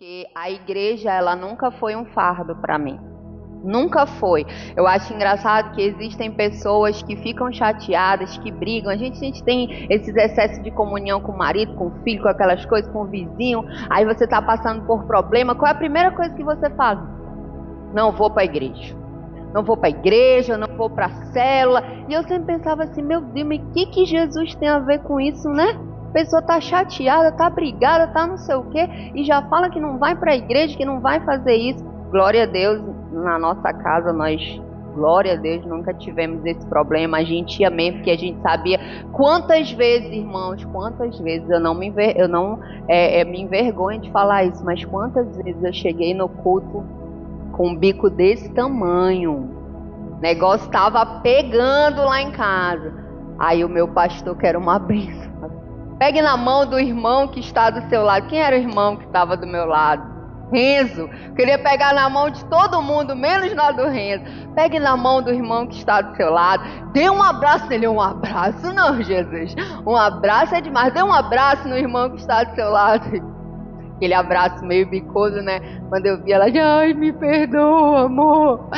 porque a igreja, ela nunca foi um fardo para mim. Nunca foi. Eu acho engraçado que existem pessoas que ficam chateadas, que brigam. A gente tem esses excessos de comunhão com o marido, com o filho, com aquelas coisas, com o vizinho. Aí você está passando por problema. Qual é a primeira coisa que você faz? Não vou para a igreja. Não vou para a igreja, não vou para a célula. E eu sempre pensava assim, meu Deus, mas o que Jesus tem a ver com isso, né? A pessoa tá chateada, tá brigada, tá não sei o quê, e já fala que não vai para a igreja, que não vai fazer isso. Glória a Deus, na nossa casa glória a Deus, nunca tivemos esse problema. A gente ia mesmo, porque a gente sabia quantas vezes, irmãos, quantas vezes eu não me envergonho de falar isso, mas quantas vezes eu cheguei no culto com um bico desse tamanho, o negócio estava pegando lá em casa. Aí o meu pastor, que era uma bênção, pegue na mão do irmão que está do seu lado. Quem era o irmão que estava do meu lado? Renzo. Queria pegar na mão de todo mundo, menos na do Renzo. Pegue na mão do irmão que está do seu lado. Dê um abraço nele. Um abraço não, Jesus. Um abraço é demais. Dê um abraço no irmão que está do seu lado. Aquele abraço meio bicoso, né? Quando eu vi ela, ai, me perdoa, amor.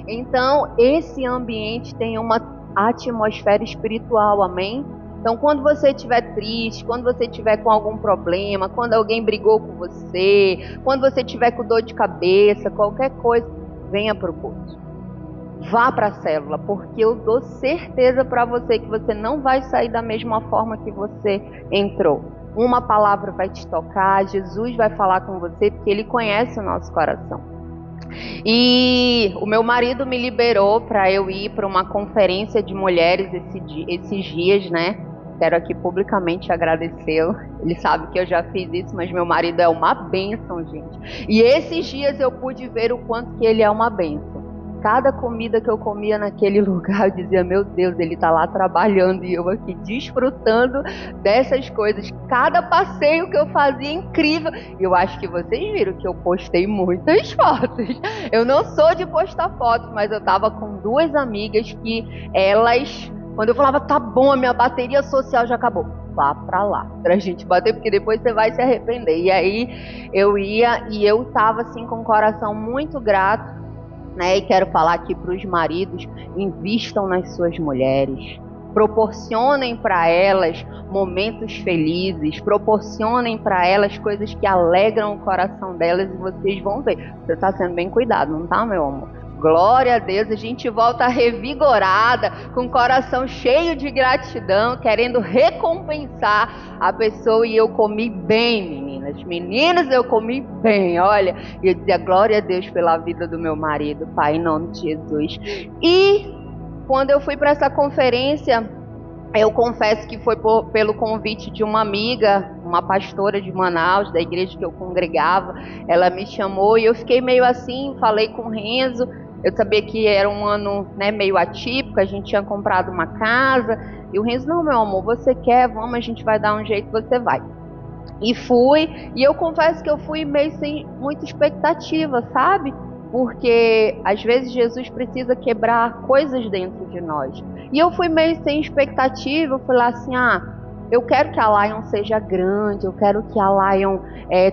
Então, esse ambiente tem uma atmosfera espiritual, amém? Então, quando você estiver triste, quando você estiver com algum problema, quando alguém brigou com você, quando você estiver com dor de cabeça, qualquer coisa, venha para o culto. Vá para a célula, porque eu dou certeza para você que você não vai sair da mesma forma que você entrou. Uma palavra vai te tocar, Jesus vai falar com você, porque Ele conhece o nosso coração. E o meu marido me liberou para eu ir para uma conferência de mulheres esses dias, né? Quero aqui publicamente agradecê-lo. Ele sabe que eu já fiz isso, mas meu marido é uma bênção, gente. E esses dias eu pude ver o quanto que ele é uma bênção. Cada comida que eu comia naquele lugar, eu dizia, meu Deus, ele está lá trabalhando e eu aqui desfrutando dessas coisas. Cada passeio que eu fazia, incrível. E eu acho que vocês viram que eu postei muitas fotos. Eu não sou de postar fotos, mas eu estava com duas amigas que elas, quando eu falava, tá bom, a minha bateria social já acabou. Vá pra lá, pra gente bater, porque depois você vai se arrepender. E aí eu ia e eu estava assim com o coração muito grato. E quero falar aqui para os maridos, invistam nas suas mulheres, proporcionem para elas momentos felizes, proporcionem para elas coisas que alegram o coração delas e vocês vão ver. Você está sendo bem cuidado, não tá, meu amor? Glória a Deus, a gente volta revigorada, com o coração cheio de gratidão, querendo recompensar a pessoa. E eu comi bem, meninas. Meninas, eu comi bem, olha. E eu dizia, glória a Deus pela vida do meu marido, Pai, em nome de Jesus. E quando eu fui para essa conferência, eu confesso que foi pelo convite de uma amiga, uma pastora de Manaus, da igreja que eu congregava. Ela me chamou e eu fiquei meio assim, falei com o Renzo. Eu sabia que era um ano, né, meio atípico, a gente tinha comprado uma casa. E o Renzo, não, meu amor, você quer? Vamos, a gente vai dar um jeito, você vai. E fui, e eu confesso que eu fui meio sem muita expectativa, sabe? Porque às vezes Jesus precisa quebrar coisas dentro de nós. E eu fui meio sem expectativa, eu fui lá assim, eu quero que a Lion seja grande, eu quero que a Lion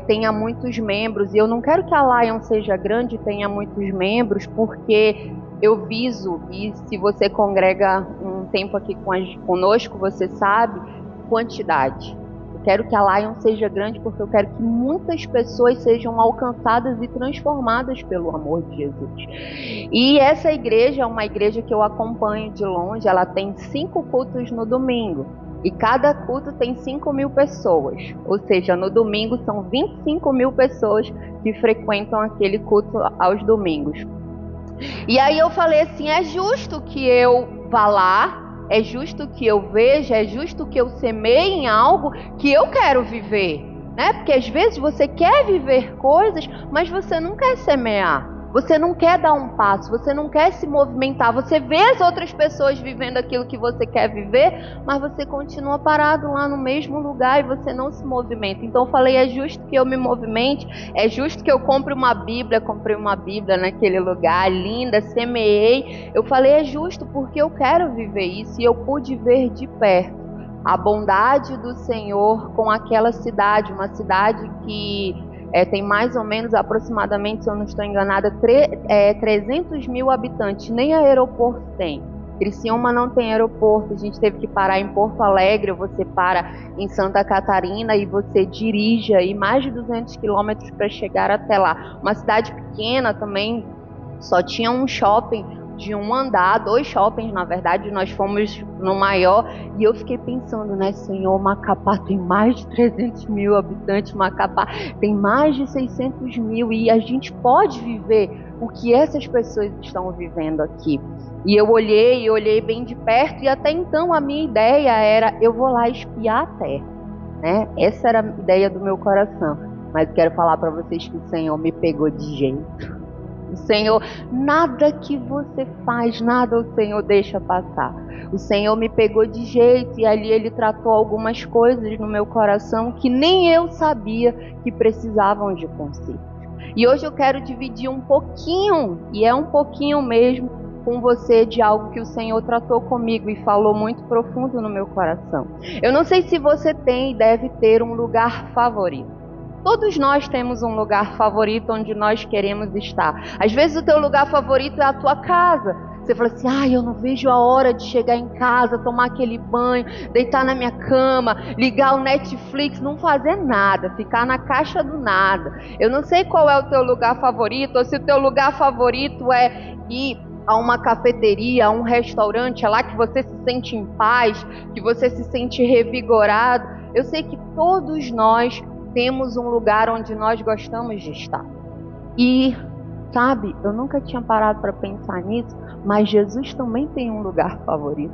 tenha muitos membros. E eu não quero que a Lion seja grande e tenha muitos membros, porque eu viso, e se você congrega um tempo aqui conosco, você sabe, quantidade. Eu quero que a Lion seja grande porque eu quero que muitas pessoas sejam alcançadas e transformadas pelo amor de Jesus. E essa igreja é uma igreja que eu acompanho de longe, ela tem 5 cultos no domingo. E cada culto tem 5.000 pessoas, ou seja, no domingo são 25.000 pessoas que frequentam aquele culto aos domingos. E aí eu falei assim, é justo que eu vá lá, é justo que eu veja, é justo que eu semeie em algo que eu quero viver, né? Porque às vezes você quer viver coisas, mas você não quer semear. Você não quer dar um passo, você não quer se movimentar. Você vê as outras pessoas vivendo aquilo que você quer viver, mas você continua parado lá no mesmo lugar e você não se movimenta. Então eu falei, é justo que eu me movimente, é justo que eu compre uma Bíblia. Comprei uma Bíblia naquele lugar, linda, semeei. Eu falei, é justo porque eu quero viver isso. E eu pude ver de perto a bondade do Senhor com aquela cidade, uma cidade que tem mais ou menos, aproximadamente, se eu não estou enganada, 300 mil habitantes, nem aeroporto tem. Criciúma não tem aeroporto, a gente teve que parar em Porto Alegre, você para em Santa Catarina e você dirige aí mais de 200 quilômetros para chegar até lá. Uma cidade pequena também, só tinha um shopping de um andar, 2 shoppings na verdade, nós fomos no maior, e eu fiquei pensando, né, Senhor, Macapá tem mais de 300 mil habitantes, Macapá tem mais de 600 mil, e a gente pode viver o que essas pessoas estão vivendo aqui. E eu olhei bem de perto, e até então a minha ideia era, eu vou lá espiar a terra, né? Essa era a ideia do meu coração. Mas quero falar para vocês que o Senhor me pegou de jeito. O Senhor, nada que você faz, nada o Senhor deixa passar. O Senhor me pegou de jeito, e ali Ele tratou algumas coisas no meu coração que nem eu sabia que precisavam de conserto. E hoje eu quero dividir um pouquinho, e é um pouquinho mesmo, com você de algo que o Senhor tratou comigo e falou muito profundo no meu coração. Eu não sei se você tem e deve ter um lugar favorito. Todos nós temos um lugar favorito onde nós queremos estar. Às vezes o teu lugar favorito é a tua casa. Você fala assim, eu não vejo a hora de chegar em casa, tomar aquele banho, deitar na minha cama, ligar o Netflix, não fazer nada, ficar na caixa do nada. Eu não sei qual é o teu lugar favorito, ou se o teu lugar favorito é ir a uma cafeteria, a um restaurante, é lá que você se sente em paz, que você se sente revigorado. Eu sei que todos nós temos um lugar onde nós gostamos de estar. E, sabe, eu nunca tinha parado para pensar nisso, mas Jesus também tem um lugar favorito.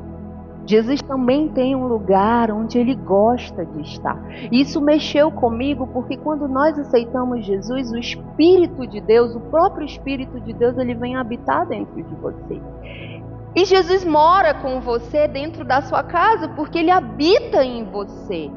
Jesus também tem um lugar onde Ele gosta de estar. Isso mexeu comigo porque quando nós aceitamos Jesus, o Espírito de Deus, o próprio Espírito de Deus, Ele vem habitar dentro de você. E Jesus mora com você dentro da sua casa porque Ele habita em você.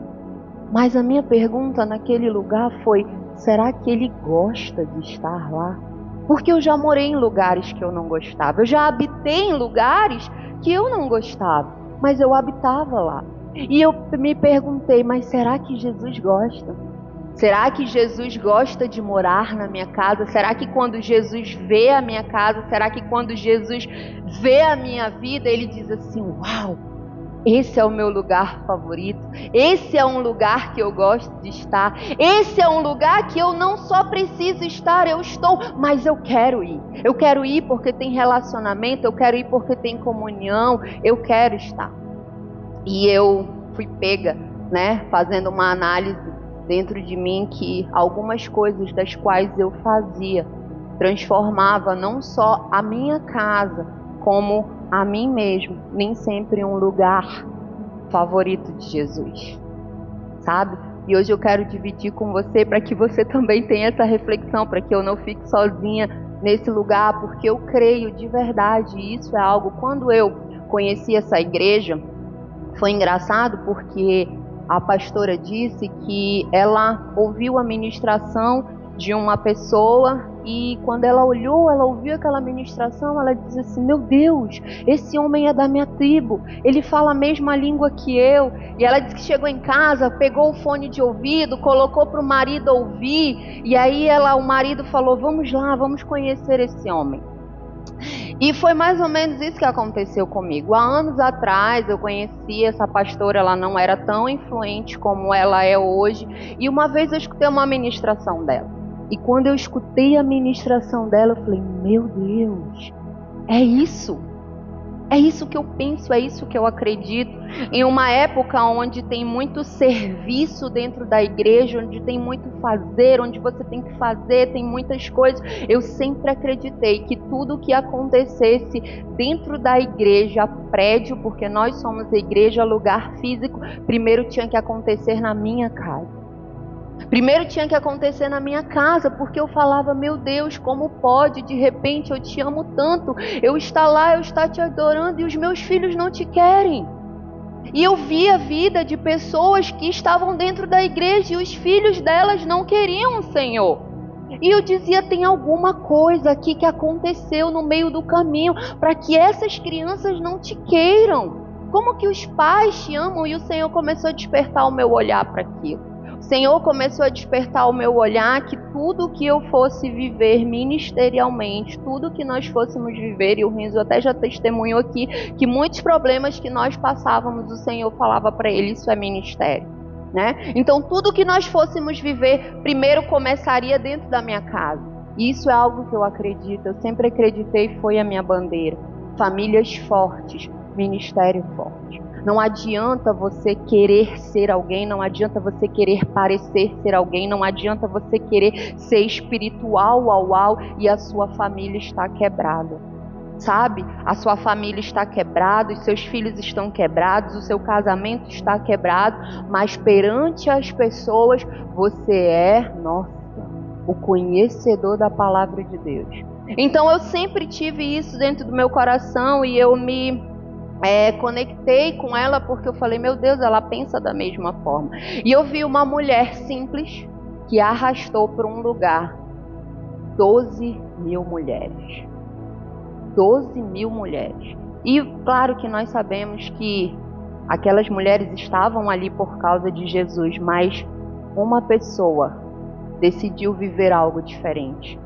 Mas a minha pergunta naquele lugar foi, será que Ele gosta de estar lá? Porque eu já morei em lugares que eu não gostava. Eu já habitei em lugares que eu não gostava. Mas eu habitava lá. E eu me perguntei, mas será que Jesus gosta? Será que Jesus gosta de morar na minha casa? Será que quando Jesus vê a minha casa, será que quando Jesus vê a minha vida, Ele diz assim, uau, esse é o meu lugar favorito, esse é um lugar que eu gosto de estar, esse é um lugar que eu não só preciso estar, eu estou, mas eu quero ir. Eu quero ir porque tem relacionamento, eu quero ir porque tem comunhão, eu quero estar. E eu fui pega, né, fazendo uma análise dentro de mim que algumas coisas das quais eu fazia transformava não só a minha casa, como a mim mesmo, nem sempre um lugar favorito de Jesus, sabe? E hoje eu quero dividir com você para que você também tenha essa reflexão, para que eu não fique sozinha nesse lugar, porque eu creio de verdade, e isso é algo, quando eu conheci essa igreja, foi engraçado porque a pastora disse que ela ouviu a ministração de uma pessoa e quando ela olhou, ela ouviu aquela ministração, ela disse assim, meu Deus, esse homem é da minha tribo, ele fala a mesma língua que eu. E ela disse que chegou em casa, pegou o fone de ouvido, colocou para o marido ouvir, e aí o marido falou, vamos lá, vamos conhecer esse homem. E foi mais ou menos isso que aconteceu comigo. Há anos atrás eu conheci essa pastora, ela não era tão influente como ela é hoje, e uma vez eu escutei uma ministração dela. E quando eu escutei a ministração dela, eu falei, meu Deus, é isso que eu penso, é isso que eu acredito. Em uma época onde tem muito serviço dentro da igreja, onde tem muito fazer, onde você tem que fazer, tem muitas coisas, eu sempre acreditei que tudo que acontecesse dentro da igreja, prédio, porque nós somos igreja, lugar físico, primeiro tinha que acontecer na minha casa. Primeiro tinha que acontecer na minha casa, porque eu falava, meu Deus, como pode, de repente eu te amo tanto, eu estar lá, eu estar te adorando e os meus filhos não te querem. E eu vi a vida de pessoas que estavam dentro da igreja e os filhos delas não queriam o Senhor. E eu dizia, tem alguma coisa aqui que aconteceu no meio do caminho para que essas crianças não te queiram. Como que os pais te amam? E o Senhor começou a despertar o meu olhar para aquilo. O Senhor começou a despertar o meu olhar que tudo que eu fosse viver ministerialmente, tudo que nós fôssemos viver, e o Renzo até já testemunhou aqui, que muitos problemas que nós passávamos, o Senhor falava para ele, isso é ministério, né? Então tudo que nós fôssemos viver, primeiro começaria dentro da minha casa. E isso é algo que eu acredito, eu sempre acreditei, foi a minha bandeira. Famílias fortes, ministério forte. Não adianta você querer ser alguém, não adianta você querer parecer ser alguém, não adianta você querer ser espiritual e a sua família está quebrada. Sabe? A sua família está quebrada, os seus filhos estão quebrados, o seu casamento está quebrado, mas perante as pessoas você é, o conhecedor da palavra de Deus. Então eu sempre tive isso dentro do meu coração e eu me conectei com ela porque eu falei, meu Deus, ela pensa da mesma forma. E eu vi uma mulher simples que arrastou para um lugar 12.000 mulheres. 12.000 mulheres. E claro que nós sabemos que aquelas mulheres estavam ali por causa de Jesus, mas uma pessoa decidiu viver algo diferente.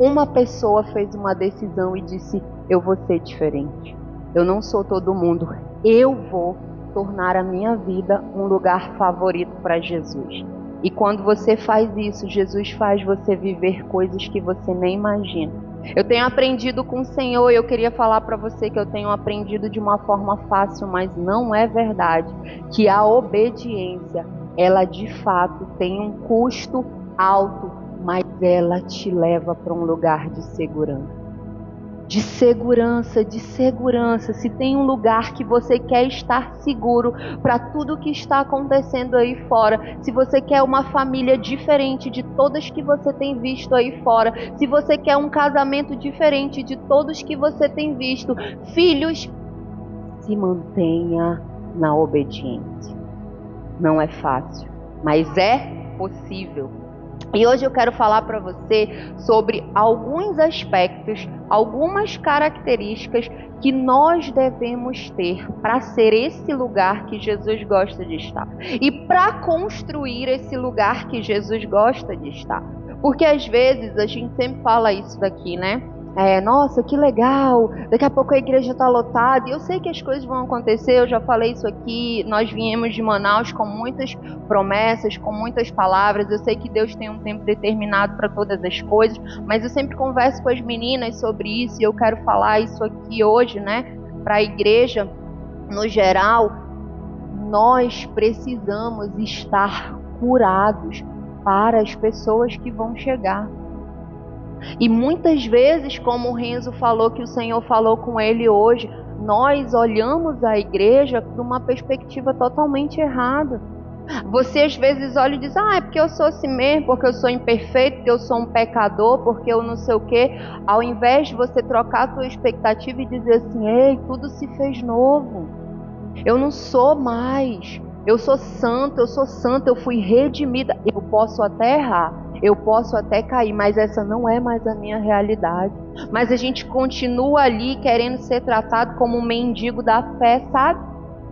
Uma pessoa fez uma decisão e disse, eu vou ser diferente. Eu não sou todo mundo. Eu vou tornar a minha vida um lugar favorito para Jesus. E quando você faz isso, Jesus faz você viver coisas que você nem imagina. Eu tenho aprendido com o Senhor e eu queria falar para você que eu tenho aprendido de uma forma fácil, mas não é verdade, que a obediência, ela de fato tem um custo alto, mas ela te leva para um lugar de segurança. De segurança. Se tem um lugar que você quer estar seguro para tudo que está acontecendo aí fora, se você quer uma família diferente de todas que você tem visto aí fora, se você quer um casamento diferente de todos que você tem visto, filhos, se mantenha na obediência. Não é fácil, mas é possível. E hoje eu quero falar para você sobre alguns aspectos, algumas características que nós devemos ter para ser esse lugar que Jesus gosta de estar. E para construir esse lugar que Jesus gosta de estar. Porque às vezes a gente sempre fala isso daqui, né? Nossa, que legal, daqui a pouco a igreja está lotada, e eu sei que as coisas vão acontecer, eu já falei isso aqui, nós viemos de Manaus com muitas promessas, com muitas palavras, eu sei que Deus tem um tempo determinado para todas as coisas, mas eu sempre converso com as meninas sobre isso, e eu quero falar isso aqui hoje, né, para a igreja, no geral, nós precisamos estar curados para as pessoas que vão chegar. E muitas vezes, como o Renzo falou, que o Senhor falou com ele hoje, nós olhamos a igreja de uma perspectiva totalmente errada. Você às vezes olha e diz, é porque eu sou assim mesmo, porque eu sou imperfeito, porque eu sou um pecador, porque eu não sei o quê. Ao invés de você trocar a sua expectativa e dizer assim, ei, tudo se fez novo. Eu não sou mais. Eu sou santo, eu fui redimida. Eu posso até errar, eu posso até cair, mas essa não é mais a minha realidade. Mas a gente continua ali querendo ser tratado como um mendigo da fé, sabe?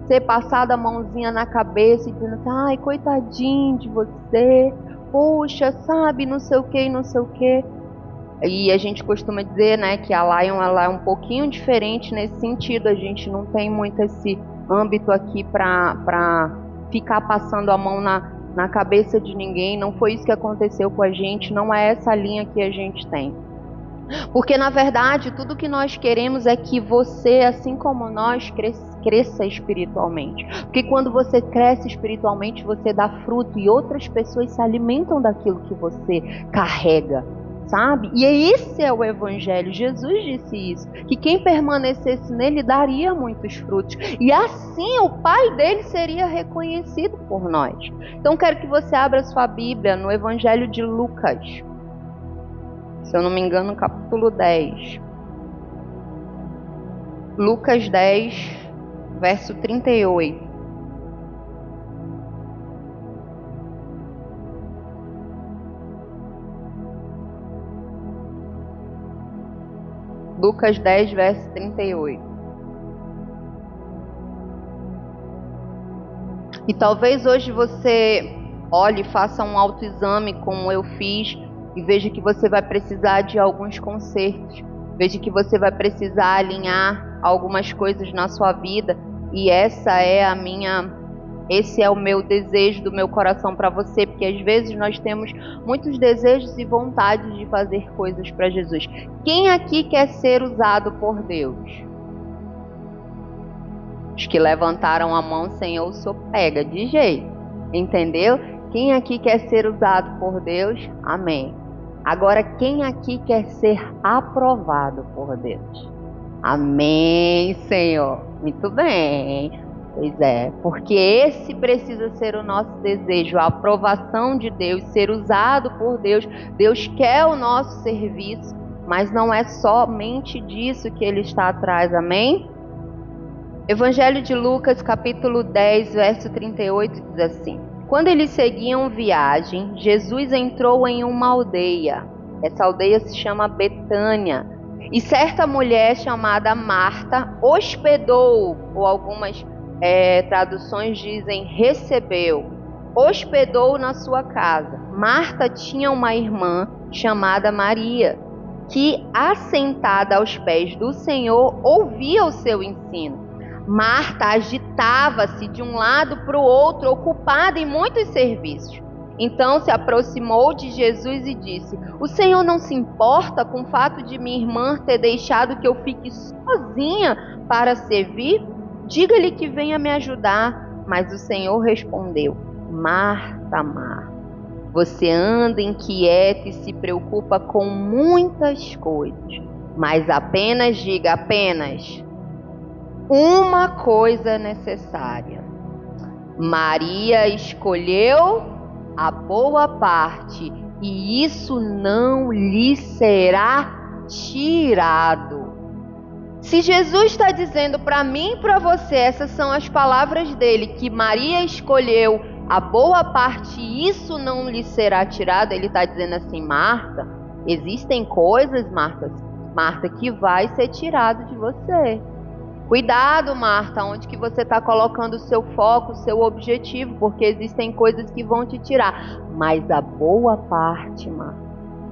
Ser passado a mãozinha na cabeça e dizendo assim, ai, coitadinho de você, puxa, sabe, não sei o que, não sei o que. E a gente costuma dizer, né, que a Lion, ela é um pouquinho diferente nesse sentido. A gente não tem muito esse âmbito aqui para ficar passando a mão na cabeça de ninguém. Não foi isso que aconteceu com a gente, não é essa linha que a gente tem. Porque na verdade tudo que nós queremos é que você, assim como nós, cresça espiritualmente. Porque quando você cresce espiritualmente, você dá fruto e outras pessoas se alimentam daquilo que você carrega, sabe? E esse é o evangelho. Jesus disse isso, que quem permanecesse nele daria muitos frutos, e assim o Pai dele seria reconhecido por nós. Então quero que você abra sua Bíblia no evangelho de Lucas, se eu não me engano, capítulo 10. Lucas 10, verso 38. Lucas 10, verso 38. E talvez hoje você Olhe, faça um autoexame como eu fiz e veja que você vai precisar de alguns consertos. Veja que você vai precisar alinhar algumas coisas na sua vida e esse é o meu desejo do meu coração para você, porque às vezes nós temos muitos desejos e vontades de fazer coisas para Jesus. Quem aqui quer ser usado por Deus? Os que levantaram a mão, Senhor, o Senhor pega de jeito, entendeu? Quem aqui quer ser usado por Deus? Amém. Agora, quem aqui quer ser aprovado por Deus? Amém, Senhor. Muito bem. Pois é, porque esse precisa ser o nosso desejo, a aprovação de Deus, ser usado por Deus. Deus quer o nosso serviço, mas não é somente disso que Ele está atrás, amém? Evangelho de Lucas, capítulo 10, verso 38, diz assim: Quando eles seguiam viagem, Jesus entrou em uma aldeia. Essa aldeia se chama Betânia. E certa mulher chamada Marta hospedou, ou algumas traduções dizem recebeu, hospedou na sua casa. Marta tinha uma irmã chamada Maria, que assentada aos pés do Senhor ouvia o seu ensino. Marta agitava-se de um lado para o outro, ocupada em muitos serviços. Então se aproximou de Jesus e disse: O Senhor não se importa com o fato de minha irmã ter deixado que eu fique sozinha para servir? Diga-lhe que venha me ajudar. Mas o Senhor respondeu: Marta, Marta, você anda inquieta e se preocupa com muitas coisas, mas diga apenas uma coisa necessária. Maria escolheu a boa parte, e isso não lhe será tirado. Se Jesus está dizendo para mim e para você, essas são as palavras dele, que Maria escolheu a boa parte e isso não lhe será tirado, ele está dizendo assim: Marta, existem coisas, Marta, que vai ser tirado de você. Cuidado, Marta, onde que você está colocando o seu foco, o seu objetivo, porque existem coisas que vão te tirar. Mas a boa parte, Marta,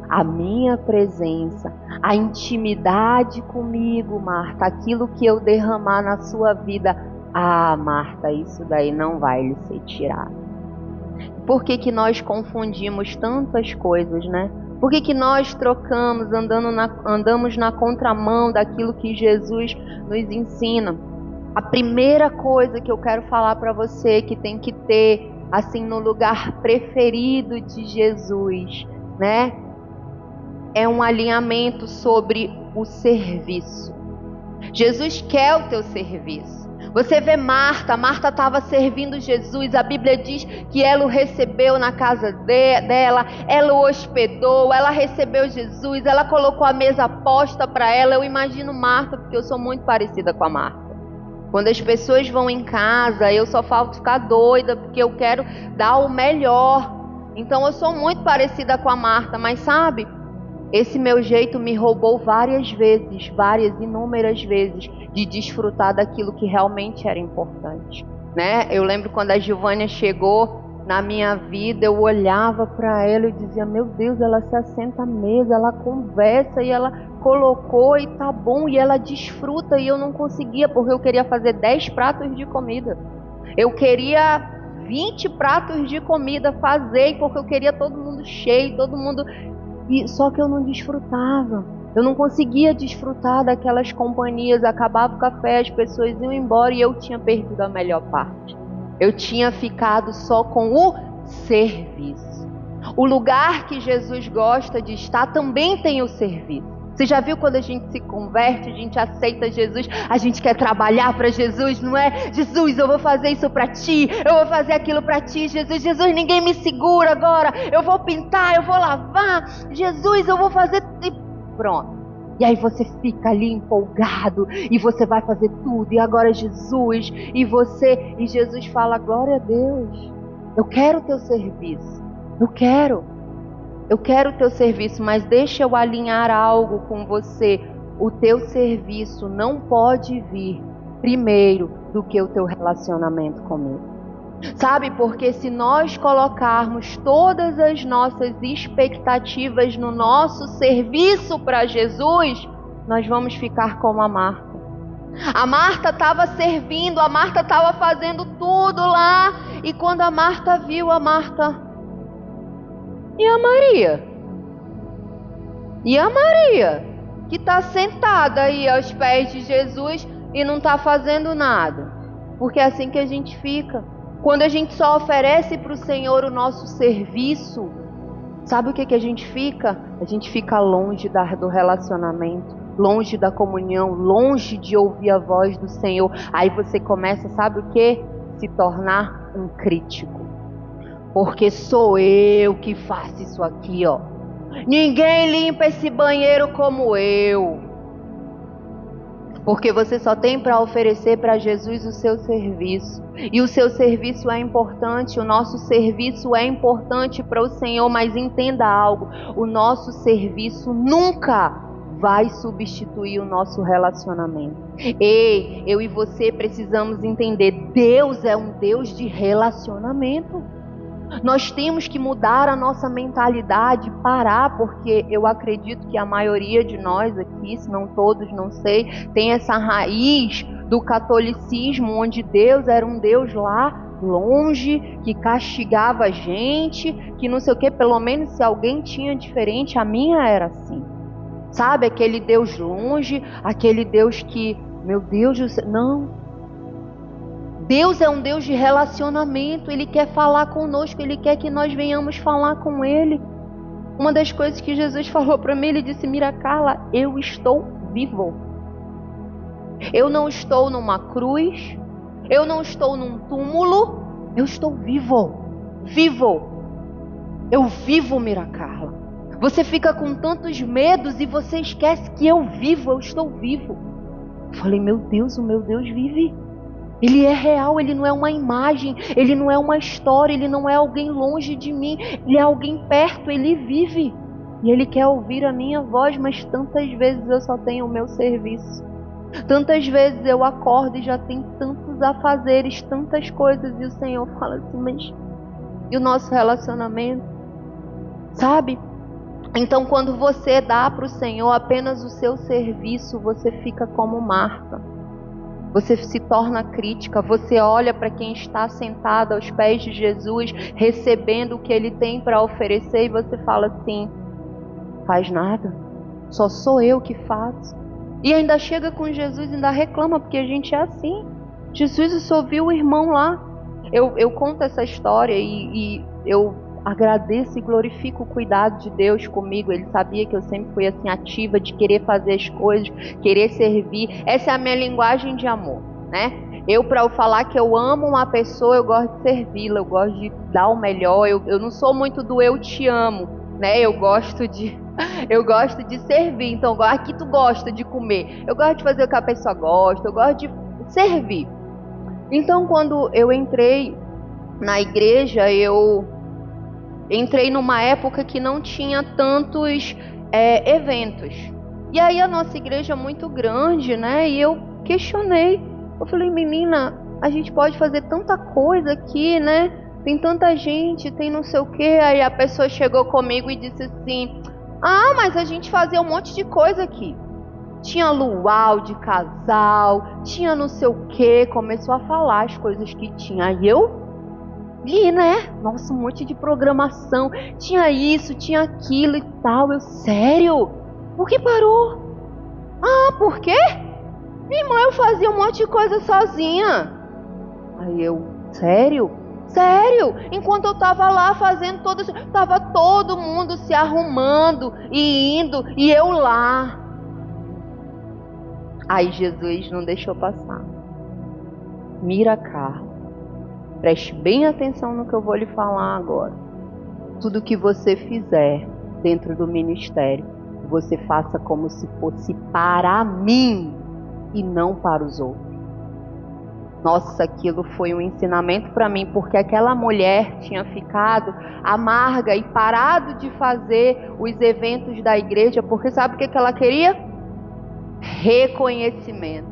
a minha presença, a intimidade comigo, Marta, aquilo que eu derramar na sua vida, Marta, isso daí não vai lhe ser tirado. Por que nós confundimos tantas coisas, né? Por que nós trocamos, andamos na contramão daquilo que Jesus nos ensina? A primeira coisa que eu quero falar para você, que tem que ter, assim, no lugar preferido de Jesus, né? É um alinhamento sobre o serviço. Jesus quer o teu serviço. Você vê Marta estava servindo Jesus, a Bíblia diz que ela o recebeu na casa dela, ela o hospedou, ela recebeu Jesus, ela colocou a mesa posta para ela. Eu imagino Marta, porque eu sou muito parecida com a Marta. Quando as pessoas vão em casa, eu só falto ficar doida, porque eu quero dar o melhor. Então eu sou muito parecida com a Marta, mas sabe, esse meu jeito me roubou inúmeras vezes, de desfrutar daquilo que realmente era importante, né? Eu lembro quando a Giovânia chegou na minha vida, eu olhava para ela e dizia: meu Deus, ela se assenta à mesa, ela conversa e ela colocou e tá bom, e ela desfruta, e eu não conseguia, porque eu queria fazer 10 pratos de comida. Eu queria 20 pratos de comida fazer, porque eu queria todo mundo cheio, só que eu não desfrutava. Eu não conseguia desfrutar daquelas companhias. Acabava o café, as pessoas iam embora e eu tinha perdido a melhor parte. Eu tinha ficado só com o serviço. O lugar que Jesus gosta de estar também tem o serviço. Você já viu quando a gente se converte, a gente aceita Jesus, a gente quer trabalhar para Jesus, não é? Jesus, eu vou fazer isso para ti, eu vou fazer aquilo para ti. Jesus, ninguém me segura agora, eu vou pintar, eu vou lavar. Jesus, eu vou fazer... E pronto. E aí você fica ali empolgado, e você vai fazer tudo, e agora Jesus, e Jesus fala: glória a Deus, eu quero o teu serviço, eu quero o teu serviço, mas deixa eu alinhar algo com você. O teu serviço não pode vir primeiro do que o teu relacionamento comigo. Sabe, porque se nós colocarmos todas as nossas expectativas no nosso serviço para Jesus, nós vamos ficar como a Marta. A Marta estava servindo, a Marta estava fazendo tudo lá, e quando a Marta viu, a Marta... E a Maria? E a Maria? Que está sentada aí aos pés de Jesus e não está fazendo nada. Porque é assim que a gente fica. Quando a gente só oferece para o Senhor o nosso serviço, sabe o que a gente fica? A gente fica longe do relacionamento, longe da comunhão, longe de ouvir a voz do Senhor. Aí você começa, sabe o que? Se tornar um crítico. Porque sou eu que faço isso aqui, ó. Ninguém limpa esse banheiro como eu. Porque você só tem para oferecer para Jesus o seu serviço. E o seu serviço é importante, o nosso serviço é importante para o Senhor, mas entenda algo, o nosso serviço nunca vai substituir o nosso relacionamento. Ei, eu e você precisamos entender, Deus é um Deus de relacionamento. Nós temos que mudar a nossa mentalidade, parar, porque eu acredito que a maioria de nós aqui, se não todos, não sei, tem essa raiz do catolicismo, onde Deus era um Deus lá longe, que castigava a gente, que não sei o que, pelo menos se alguém tinha diferente, a minha era assim. Sabe, aquele Deus longe, aquele Deus que, meu Deus do céu, não. Deus é um Deus de relacionamento, Ele quer falar conosco, Ele quer que nós venhamos falar com Ele. Uma das coisas que Jesus falou para mim, Ele disse, Mira Carla, eu estou vivo. Eu não estou numa cruz, eu não estou num túmulo, eu estou vivo. Vivo. Eu vivo, Mira Carla. Você fica com tantos medos e você esquece que eu vivo, eu estou vivo. Eu falei, meu Deus, o meu Deus vive. Ele é real, Ele não é uma imagem, Ele não é uma história, Ele não é alguém longe de mim, Ele é alguém perto, Ele vive. E Ele quer ouvir a minha voz, mas tantas vezes eu só tenho o meu serviço. Tantas vezes eu acordo e já tem tantos afazeres, tantas coisas, e o Senhor fala assim, mas e o nosso relacionamento? Sabe? Então quando você dá para o Senhor apenas o seu serviço, você fica como Marta. Você se torna crítica, você olha para quem está sentado aos pés de Jesus, recebendo o que Ele tem para oferecer, e você fala assim, faz nada, só sou eu que faço. E ainda chega com Jesus e ainda reclama, porque a gente é assim. Jesus só viu o irmão lá. Eu conto essa história e eu agradeço e glorifico o cuidado de Deus comigo. Ele sabia que eu sempre fui assim ativa, de querer fazer as coisas, querer servir. Essa é a minha linguagem de amor, né? Para eu falar que eu amo uma pessoa, eu gosto de servi-la, eu gosto de dar o melhor. Eu não sou muito do eu te amo, né? Eu gosto de servir. Então, aqui tu gosta de comer, eu gosto de fazer o que a pessoa gosta, eu gosto de servir. Então, quando eu entrei na igreja, eu entrei numa época que não tinha tantos eventos. E aí a nossa igreja é muito grande, né? E eu questionei. Eu falei, menina, a gente pode fazer tanta coisa aqui, né? Tem tanta gente, tem não sei o quê. Aí a pessoa chegou comigo e disse assim, mas a gente fazia um monte de coisa aqui. Tinha luau de casal, tinha não sei o quê. Começou a falar as coisas que tinha. Aí eu li, né? Nossa, um monte de programação. Tinha isso, tinha aquilo e tal. Eu, sério? Por que parou? Por quê? Minha irmã, eu fazia um monte de coisa sozinha. Aí eu, sério? Sério? Enquanto eu tava lá fazendo todo isso, tava todo mundo se arrumando e indo, e eu lá. Aí Jesus não deixou passar. Mira Carla, preste bem atenção no que eu vou lhe falar agora. Tudo que você fizer dentro do ministério, você faça como se fosse para mim e não para os outros. Nossa, aquilo foi um ensinamento para mim, porque aquela mulher tinha ficado amarga e parado de fazer os eventos da igreja, porque sabe o que ela queria? Reconhecimento.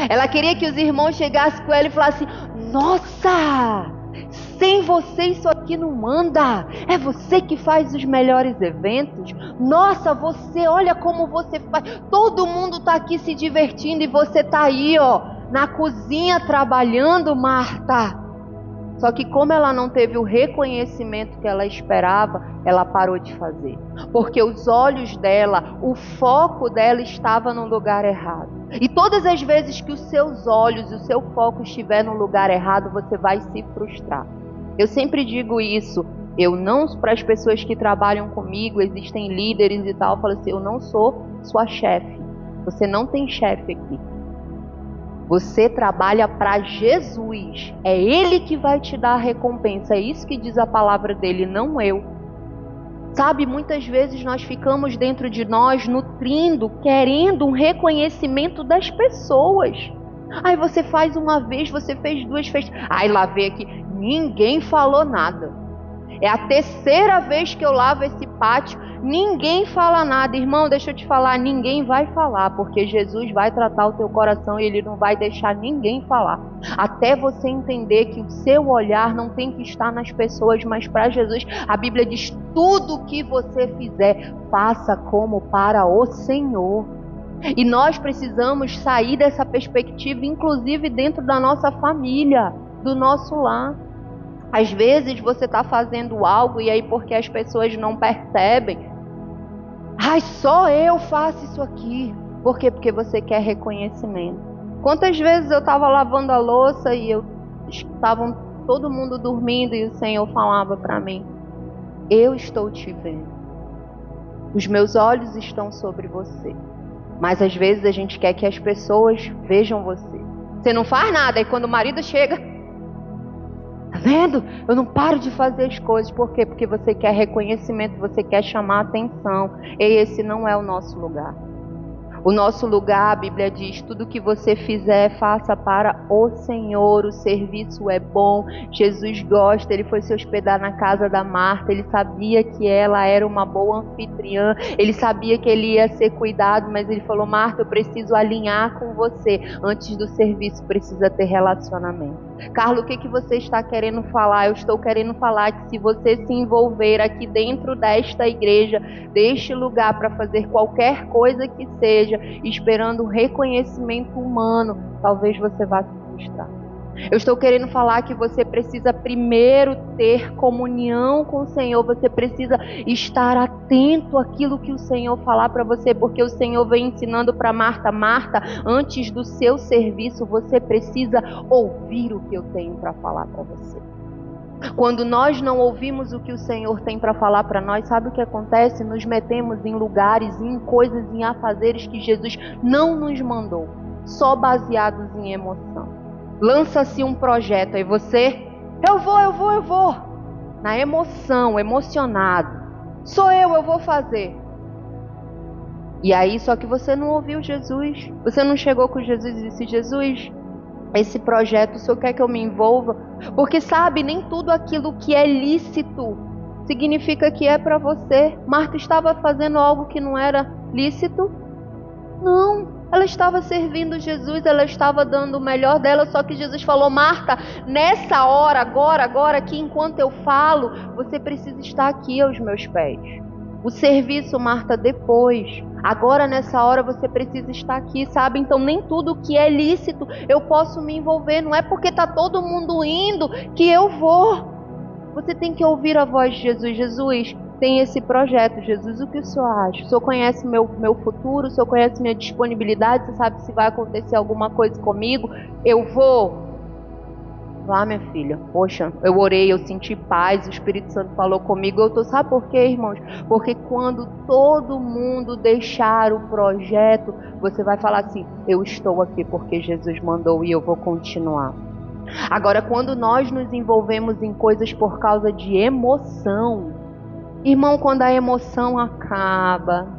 Ela queria que os irmãos chegassem com ela e falassem, nossa, Sem você isso aqui não anda. É você que faz os melhores eventos. Nossa, você, olha como você faz. Todo mundo está aqui se divertindo e você está aí, ó, na cozinha trabalhando, Marta. Só que como ela não teve o reconhecimento que ela esperava, ela parou de fazer. Porque os olhos dela, o foco dela estava no lugar errado. E todas as vezes que os seus olhos e o seu foco estiver no lugar errado, você vai se frustrar. Eu sempre digo isso. Eu não, para as pessoas que trabalham comigo, existem líderes e tal, eu falo assim, eu não sou sua chefe. Você não tem chefe aqui. Você trabalha para Jesus. É Ele que vai te dar a recompensa. É isso que diz a palavra dele, não eu. Sabe, muitas vezes nós ficamos dentro de nós nutrindo, querendo um reconhecimento das pessoas. Aí você faz uma vez, você fez duas, fez... Aí lá vê aqui, ninguém falou nada. É a terceira vez que eu lavo esse pátio, ninguém fala nada. Irmão, deixa eu te falar, ninguém vai falar, porque Jesus vai tratar o teu coração e Ele não vai deixar ninguém falar. Até você entender que o seu olhar não tem que estar nas pessoas, mas para Jesus. A Bíblia diz, tudo o que você fizer, faça como para o Senhor. E nós precisamos sair dessa perspectiva, inclusive dentro da nossa família, do nosso lar. Às vezes você está fazendo algo e aí porque as pessoas não percebem, ai, só eu faço isso aqui. Por quê? Porque você quer reconhecimento. Quantas vezes eu estava lavando a louça e estavam todo mundo dormindo e o Senhor falava para mim, eu estou te vendo. Os meus olhos estão sobre você. Mas às vezes a gente quer que as pessoas vejam você. Você não faz nada, e quando o marido chega... Tá vendo? Eu não paro de fazer as coisas. Por quê? Porque você quer reconhecimento, você quer chamar atenção. E esse não é o nosso lugar. O nosso lugar, a Bíblia diz, tudo que você fizer, faça para o Senhor. O serviço é bom, Jesus gosta. Ele foi se hospedar na casa da Marta. Ele sabia que ela era uma boa anfitriã. Ele sabia que ele ia ser cuidado, mas ele falou, Marta, eu preciso alinhar com você. Antes do serviço precisa ter relacionamento. Carlos, o que você está querendo falar? Eu estou querendo falar que se você se envolver aqui dentro desta igreja, deste lugar para fazer qualquer coisa que seja, esperando um reconhecimento humano, talvez você vá se frustrar. Eu estou querendo falar que você precisa primeiro ter comunhão com o Senhor, você precisa estar atento àquilo que o Senhor falar para você, porque o Senhor vem ensinando para Marta, Marta, antes do seu serviço, você precisa ouvir o que eu tenho para falar para você. Quando nós não ouvimos o que o Senhor tem para falar para nós, sabe o que acontece? Nos metemos em lugares, em coisas, em afazeres que Jesus não nos mandou, só baseados em emoção. Lança-se um projeto, aí você, eu vou, na emoção, emocionado, sou eu vou fazer. E aí, só que você não ouviu Jesus, você não chegou com Jesus e disse, Jesus, esse projeto, o Senhor quer que eu me envolva? Porque sabe, nem tudo aquilo que é lícito significa que é para você. Marta estava fazendo algo que não era lícito? Não. Ela estava servindo Jesus, ela estava dando o melhor dela, só que Jesus falou, Marta, nessa hora, agora aqui, enquanto eu falo, você precisa estar aqui aos meus pés. O serviço, Marta, depois. Agora, nessa hora, você precisa estar aqui, sabe? Então, nem tudo que é lícito eu posso me envolver. Não é porque está todo mundo indo que eu vou. Você tem que ouvir a voz de Jesus. Jesus, tem esse projeto. Jesus, o que o Senhor acha? O Senhor conhece meu futuro? O Senhor conhece minha disponibilidade? Você sabe se vai acontecer alguma coisa comigo? Eu vou. Vá, minha filha. Poxa, eu orei, eu senti paz, o Espírito Santo falou comigo. Sabe por quê, irmãos? Porque quando todo mundo deixar o projeto, você vai falar assim, eu estou aqui porque Jesus mandou e eu vou continuar. Agora, quando nós nos envolvemos em coisas por causa de emoção, irmão, quando a emoção acaba,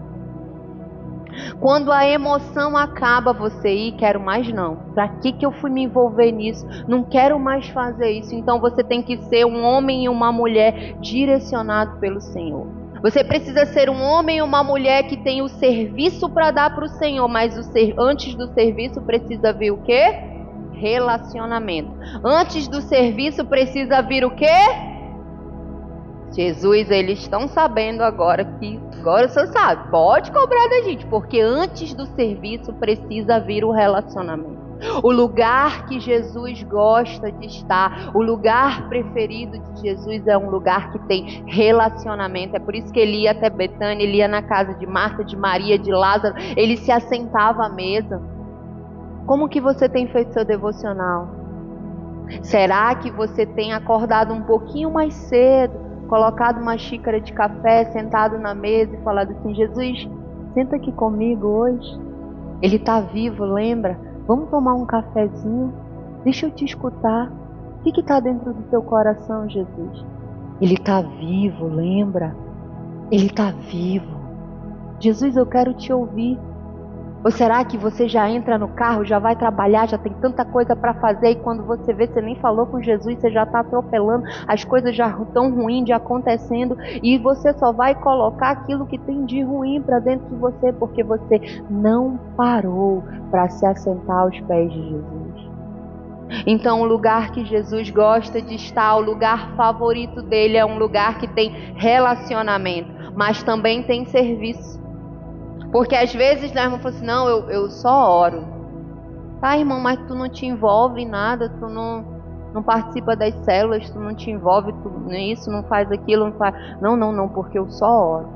você quero mais não. Para que eu fui me envolver nisso? Não quero mais fazer isso. Então você tem que ser um homem e uma mulher direcionado pelo Senhor. Você precisa ser um homem e uma mulher que tem o serviço para dar para o Senhor, mas antes do serviço precisa vir o quê? relacionamento. Antes do serviço precisa vir o quê? Jesus, eles estão sabendo agora você sabe, pode cobrar da gente, porque antes do serviço precisa vir o relacionamento. O lugar que Jesus gosta de estar, o lugar preferido de Jesus é um lugar que tem relacionamento. É por isso que ele ia até Betânia, ele ia na casa de Marta, de Maria, de Lázaro, ele se assentava à mesa. Como que você tem feito seu devocional? Será que você tem acordado um pouquinho mais cedo, colocado uma xícara de café, sentado na mesa e falado assim: Jesus, senta aqui comigo hoje. Ele está vivo, lembra? Vamos tomar um cafezinho? Deixa eu te escutar. O que está dentro do teu coração, Jesus? Ele está vivo, lembra? Ele está vivo. Jesus, eu quero te ouvir. Ou será que você já entra no carro, já vai trabalhar, já tem tanta coisa para fazer, e quando você vê, você nem falou com Jesus, você já está atropelando, as coisas já estão ruins de acontecendo, e você só vai colocar aquilo que tem de ruim para dentro de você, porque você não parou para se assentar aos pés de Jesus. Então, o lugar que Jesus gosta de estar, o lugar favorito dele é um lugar que tem relacionamento, mas também tem serviço. Porque às vezes nós vamos falar assim: não, eu só oro. Tá, irmão, mas tu não te envolve em nada, tu não participa das células, tu não te envolve nisso, não faz aquilo, não faz... Não, porque eu só oro.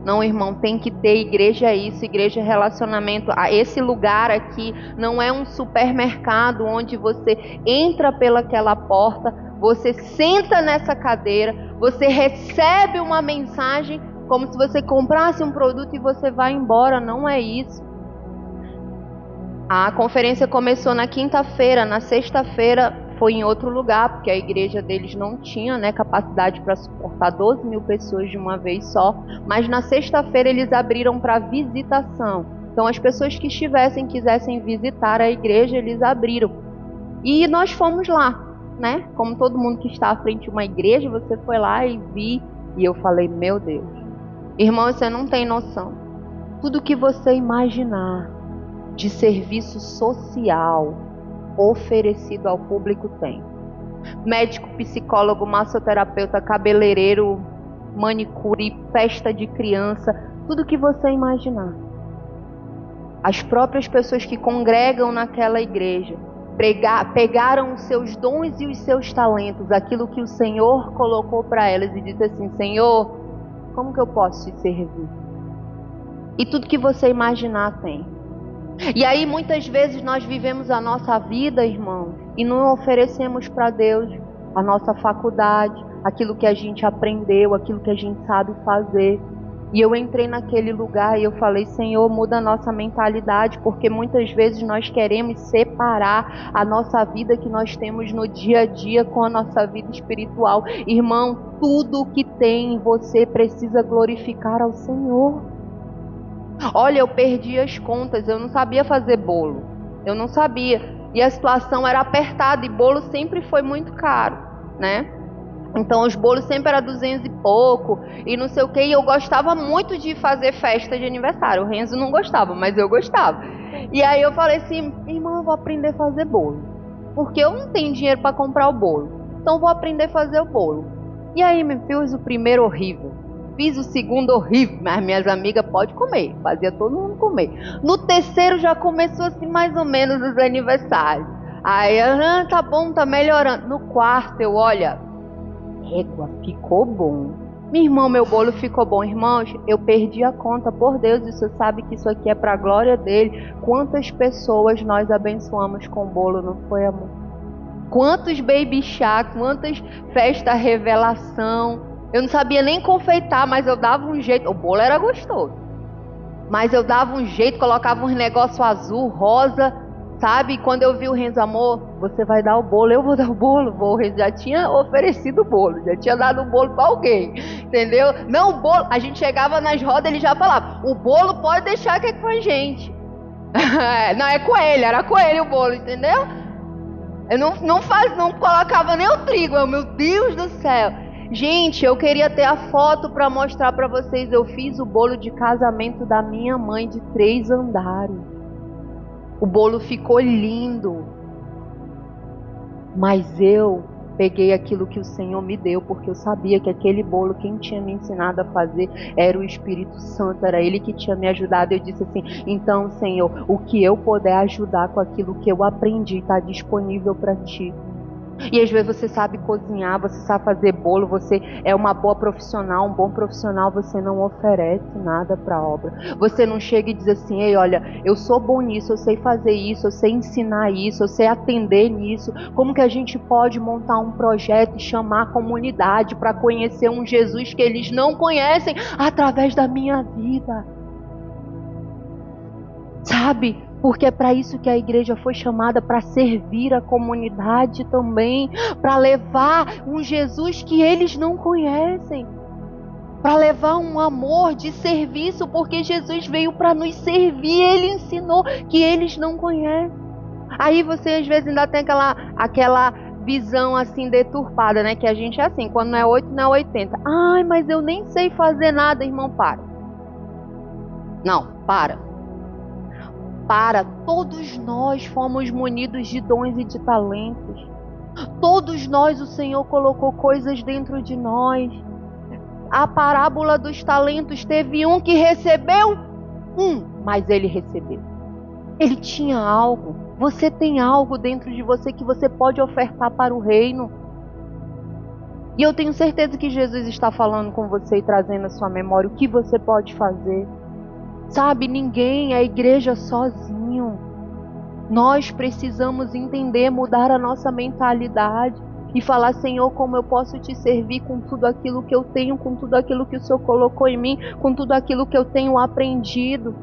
Não, irmão, tem que ter igreja isso, igreja relacionamento. Esse lugar aqui não é um supermercado onde você entra pelaquela porta, você senta nessa cadeira, você recebe uma mensagem como se você comprasse um produto e você vai embora. Não é isso. A conferência começou na quinta-feira, na sexta-feira foi em outro lugar, porque a igreja deles não tinha, capacidade para suportar 12 mil pessoas de uma vez só, mas na sexta-feira eles abriram para visitação. Então as pessoas que quisessem visitar a igreja, eles abriram. E nós fomos lá, Como todo mundo que está à frente de uma igreja, você foi lá e vi, e eu falei: meu Deus, irmão, você não tem noção. Tudo que você imaginar de serviço social oferecido ao público tem. Médico, psicólogo, massoterapeuta, cabeleireiro, manicure, festa de criança, tudo que você imaginar. As próprias pessoas que congregam naquela igreja pegaram os seus dons e os seus talentos, aquilo que o Senhor colocou para elas, e disse assim: Senhor, como que eu posso te servir? E tudo que você imaginar tem. E aí muitas vezes nós vivemos a nossa vida, irmão, e não oferecemos para Deus a nossa faculdade, aquilo que a gente aprendeu, aquilo que a gente sabe fazer. E eu entrei naquele lugar e eu falei: Senhor, muda a nossa mentalidade, porque muitas vezes nós queremos separar a nossa vida que nós temos no dia a dia com a nossa vida espiritual. Irmão, tudo que tem em você precisa glorificar ao Senhor. Olha, eu perdi as contas, eu não sabia fazer bolo, eu não sabia, e a situação era apertada, e bolo sempre foi muito caro, Então os bolos sempre eram 200 e pouco, e não sei o que, e eu gostava muito de fazer festa de aniversário. O Renzo não gostava, mas eu gostava. E aí eu falei assim: irmão, eu vou aprender a fazer bolo, porque eu não tenho dinheiro para comprar o bolo, então eu vou aprender a fazer o bolo. E aí me fiz o primeiro horrível, fiz o segundo horrível, mas minhas amigas podem comer, fazia todo mundo comer. No terceiro já começou assim mais ou menos os aniversários. Aí, tá bom, tá melhorando. No quarto eu, olha, égua, ficou bom. Minha irmã, meu bolo ficou bom. Irmãos, eu perdi a conta, por Deus, e você sabe que isso aqui é para a glória dele. Quantas pessoas nós abençoamos com o bolo, não foi, amor? Quantos baby chá, quantas festa revelação. Eu não sabia nem confeitar, mas eu dava um jeito. O bolo era gostoso, mas eu dava um jeito, colocava uns negócios azul, rosa, sabe? E quando eu vi o Renzo: amor, você vai dar o bolo, eu vou dar o bolo. O Renzo já tinha oferecido o bolo, já tinha dado o bolo para alguém, entendeu? Não, o bolo, a gente chegava nas rodas, ele já falava: o bolo pode deixar que é com a gente. Não, é com ele, era com ele o bolo, entendeu? Eu não colocava nem o trigo. Meu Deus do céu. Gente, eu queria ter a foto para mostrar para vocês. Eu fiz o bolo de casamento da minha mãe de 3 andares. O bolo ficou lindo. Mas eu peguei aquilo que o Senhor me deu, porque eu sabia que aquele bolo, quem tinha me ensinado a fazer era o Espírito Santo, era Ele que tinha me ajudado. Eu disse assim: então, Senhor, o que eu puder ajudar com aquilo que eu aprendi está disponível para Ti. E às vezes você sabe cozinhar, você sabe fazer bolo, você é uma boa profissional, um bom profissional, você não oferece nada para a obra. Você não chega e diz assim: ei, olha, eu sou bom nisso, eu sei fazer isso, eu sei ensinar isso, eu sei atender nisso. Como que a gente pode montar um projeto e chamar a comunidade para conhecer um Jesus que eles não conhecem através da minha vida? Sabe? Porque é para isso que a igreja foi chamada, para servir a comunidade também, para levar um Jesus que eles não conhecem, para levar um amor de serviço, porque Jesus veio para nos servir, Ele ensinou que eles não conhecem. Aí você às vezes ainda tem aquela visão assim deturpada, né? Que a gente é assim, quando não é 8, não é 80. Ai, mas eu nem sei fazer nada, irmão, para. Não, para. Todos nós fomos munidos de dons e de talentos. Todos nós, o Senhor colocou coisas dentro de nós. A parábola dos talentos, teve um que recebeu mas ele recebeu. Ele tinha algo. Você tem algo dentro de você que você pode ofertar para o reino. E eu tenho certeza que Jesus está falando com você e trazendo à sua memória o que você pode fazer. Sabe, ninguém, a igreja sozinho. Nós precisamos entender, mudar a nossa mentalidade e falar: Senhor, como eu posso te servir com tudo aquilo que eu tenho, com tudo aquilo que o Senhor colocou em mim, com tudo aquilo que eu tenho aprendido.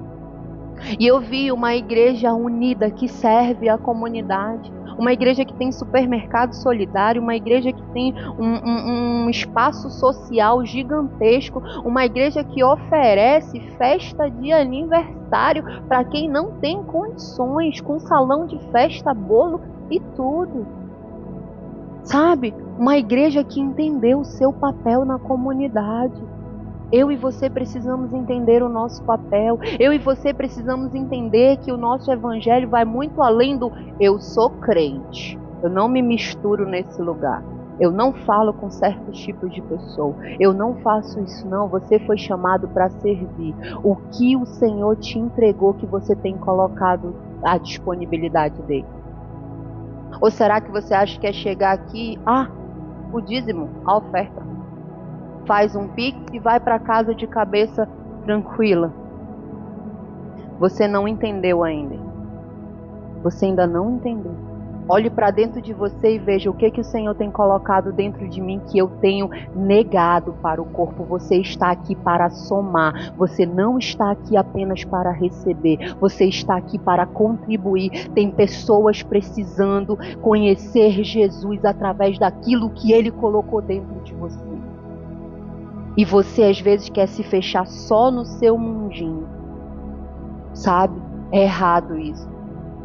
E eu vi uma igreja unida que serve a comunidade, uma igreja que tem supermercado solidário, uma igreja que tem um espaço social gigantesco, uma igreja que oferece festa de aniversário para quem não tem condições, com salão de festa, bolo e tudo. Sabe? Uma igreja que entendeu o seu papel na comunidade. Eu e você precisamos entender o nosso papel. Eu e você precisamos entender que o nosso evangelho vai muito além do eu sou crente. Eu não me misturo nesse lugar. Eu não falo com certos tipos de pessoa. Eu não faço isso não. Você foi chamado para servir. O que o Senhor te entregou que você tem colocado à disponibilidade dele? Ou será que você acha que é chegar aqui, o dízimo, a oferta, faz um pix e vai para casa de cabeça tranquila? Você não entendeu ainda. Você ainda não entendeu. Olhe para dentro de você e veja o que o Senhor tem colocado dentro de mim que eu tenho negado para o corpo. Você está aqui para somar. Você não está aqui apenas para receber. Você está aqui para contribuir. Tem pessoas precisando conhecer Jesus através daquilo que Ele colocou dentro de você. E você às vezes quer se fechar só no seu mundinho. Sabe? É errado isso.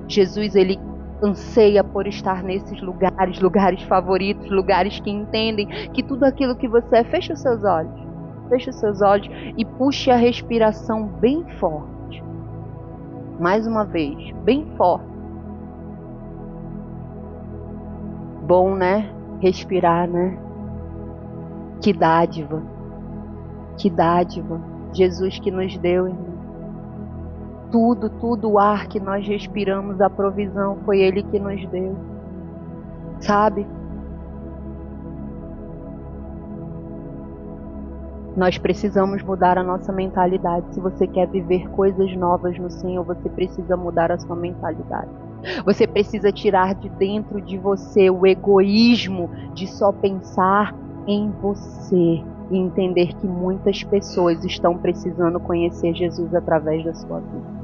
Jesus, Ele anseia por estar nesses lugares favoritos, lugares que entendem que tudo aquilo que você é. Feche os seus olhos e puxe a respiração bem forte. Mais uma vez, bem forte. Bom, né? Respirar, né? Que dádiva. Que dádiva. Jesus que nos deu, irmão. Tudo o ar que nós respiramos, a provisão foi Ele que nos deu. Sabe? Nós precisamos mudar a nossa mentalidade. Se você quer viver coisas novas no Senhor, você precisa mudar a sua mentalidade. Você precisa tirar de dentro de você o egoísmo de só pensar em você e entender que muitas pessoas estão precisando conhecer Jesus através da sua vida.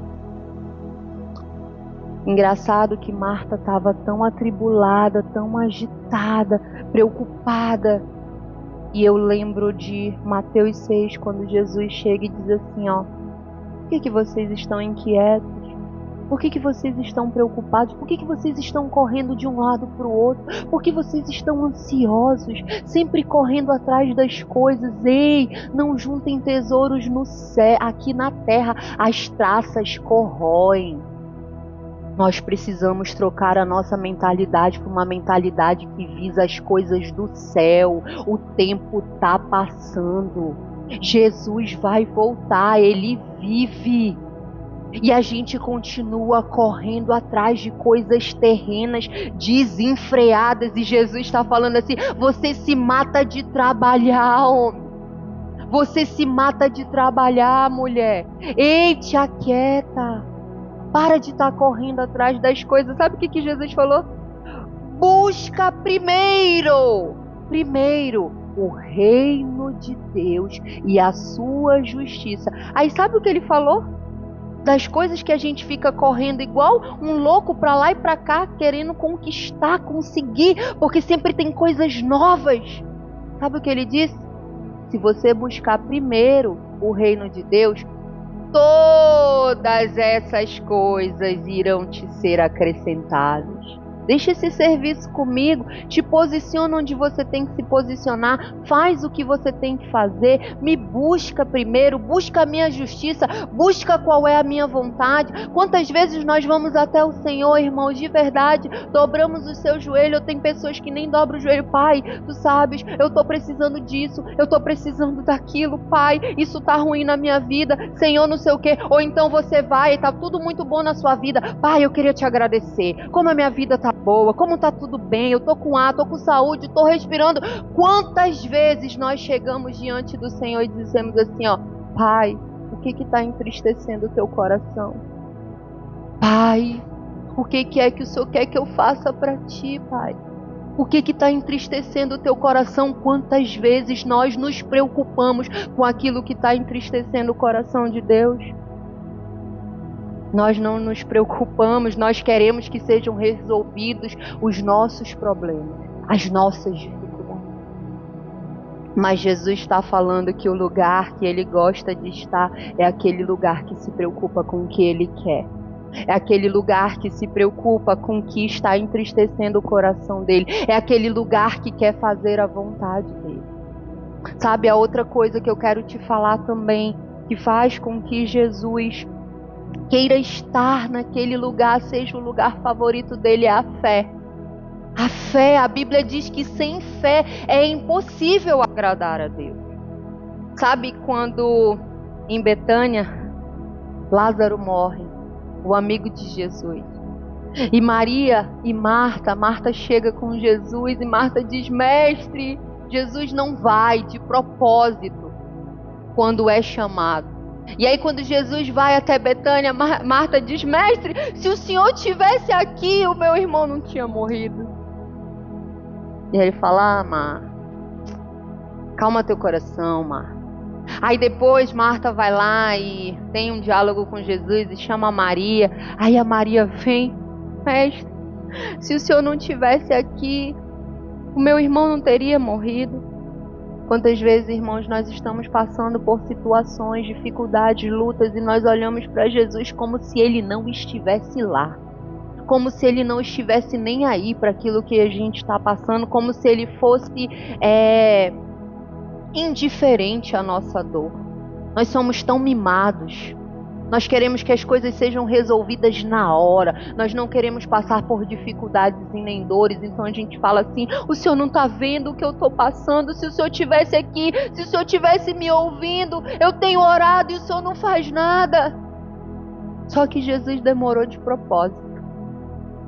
Engraçado que Marta estava tão atribulada, tão agitada, preocupada. E eu lembro de Mateus 6, quando Jesus chega e diz assim, por que vocês estão inquietos? Por que vocês estão preocupados? Por que vocês estão correndo de um lado para o outro? Por que vocês estão ansiosos, sempre correndo atrás das coisas? Ei, não juntem tesouros no céu, aqui na terra, as traças corroem. Nós precisamos trocar a nossa mentalidade por uma mentalidade que visa as coisas do céu. O tempo está passando. Jesus vai voltar, Ele vive. E a gente continua correndo atrás de coisas terrenas, desenfreadas. E Jesus está falando assim: você se mata de trabalhar, homem. Você se mata de trabalhar, mulher. Ei, te aquieta. Para de estar correndo atrás das coisas. Sabe o que Jesus falou? Busca primeiro o reino de Deus e a sua justiça. Aí sabe o que ele falou? Das coisas que a gente fica correndo igual um louco para lá e para cá, querendo conquistar, conseguir, porque sempre tem coisas novas. Sabe o que ele disse? Se você buscar primeiro o reino de Deus, todas essas coisas irão te ser acrescentadas. Deixa esse serviço comigo, te posiciona onde você tem que se posicionar, faz o que você tem que fazer, me busca primeiro, busca a minha justiça, busca qual é a minha vontade. Quantas vezes nós vamos até o Senhor, irmãos, de verdade, dobramos o seu joelho. Eu tenho pessoas que nem dobram o joelho: Pai, tu sabes, eu estou precisando disso, eu estou precisando daquilo, Pai, isso está ruim na minha vida, Senhor, não sei o quê. Ou então você vai e está tudo muito bom na sua vida: Pai, eu queria te agradecer, como a minha vida está boa, como tá tudo bem, eu tô com ar, tô com saúde, tô respirando. Quantas vezes nós chegamos diante do Senhor e dizemos assim, ó: Pai, o que está entristecendo o teu coração? Pai, o que é que o Senhor quer que eu faça para ti, Pai? O que está entristecendo o teu coração? Quantas vezes nós nos preocupamos com aquilo que está entristecendo o coração de Deus? Nós não nos preocupamos, nós queremos que sejam resolvidos os nossos problemas, as nossas dificuldades. Mas Jesus está falando que o lugar que Ele gosta de estar é aquele lugar que se preocupa com o que Ele quer. É aquele lugar que se preocupa com o que está entristecendo o coração dele. É aquele lugar que quer fazer a vontade dele. Sabe, a outra coisa que eu quero te falar também, que faz com que Jesus queira estar naquele lugar, seja o lugar favorito dele, é a fé. A fé, a Bíblia diz que sem fé é impossível agradar a Deus. Sabe quando em Betânia Lázaro morre, o amigo de Jesus, e Maria e Marta chega com Jesus e Marta diz: Mestre, Jesus não vai de propósito quando é chamado. E aí quando Jesus vai até Betânia, Marta diz: Mestre, se o Senhor estivesse aqui, o meu irmão não tinha morrido. E ele fala: Marta, calma teu coração, Marta. Aí depois Marta vai lá e tem um diálogo com Jesus e chama a Maria. Aí a Maria vem: Mestre, se o Senhor não estivesse aqui, o meu irmão não teria morrido. Quantas vezes, irmãos, nós estamos passando por situações, dificuldades, lutas, e nós olhamos para Jesus como se Ele não estivesse lá. Como se Ele não estivesse nem aí para aquilo que a gente está passando, como se Ele fosse indiferente à nossa dor. Nós somos tão mimados. Nós queremos que as coisas sejam resolvidas na hora. Nós não queremos passar por dificuldades e nem dores. Então a gente fala assim: o Senhor não está vendo o que eu estou passando? Se o Senhor estivesse aqui, se o Senhor estivesse me ouvindo, eu tenho orado e o Senhor não faz nada. Só que Jesus demorou de propósito.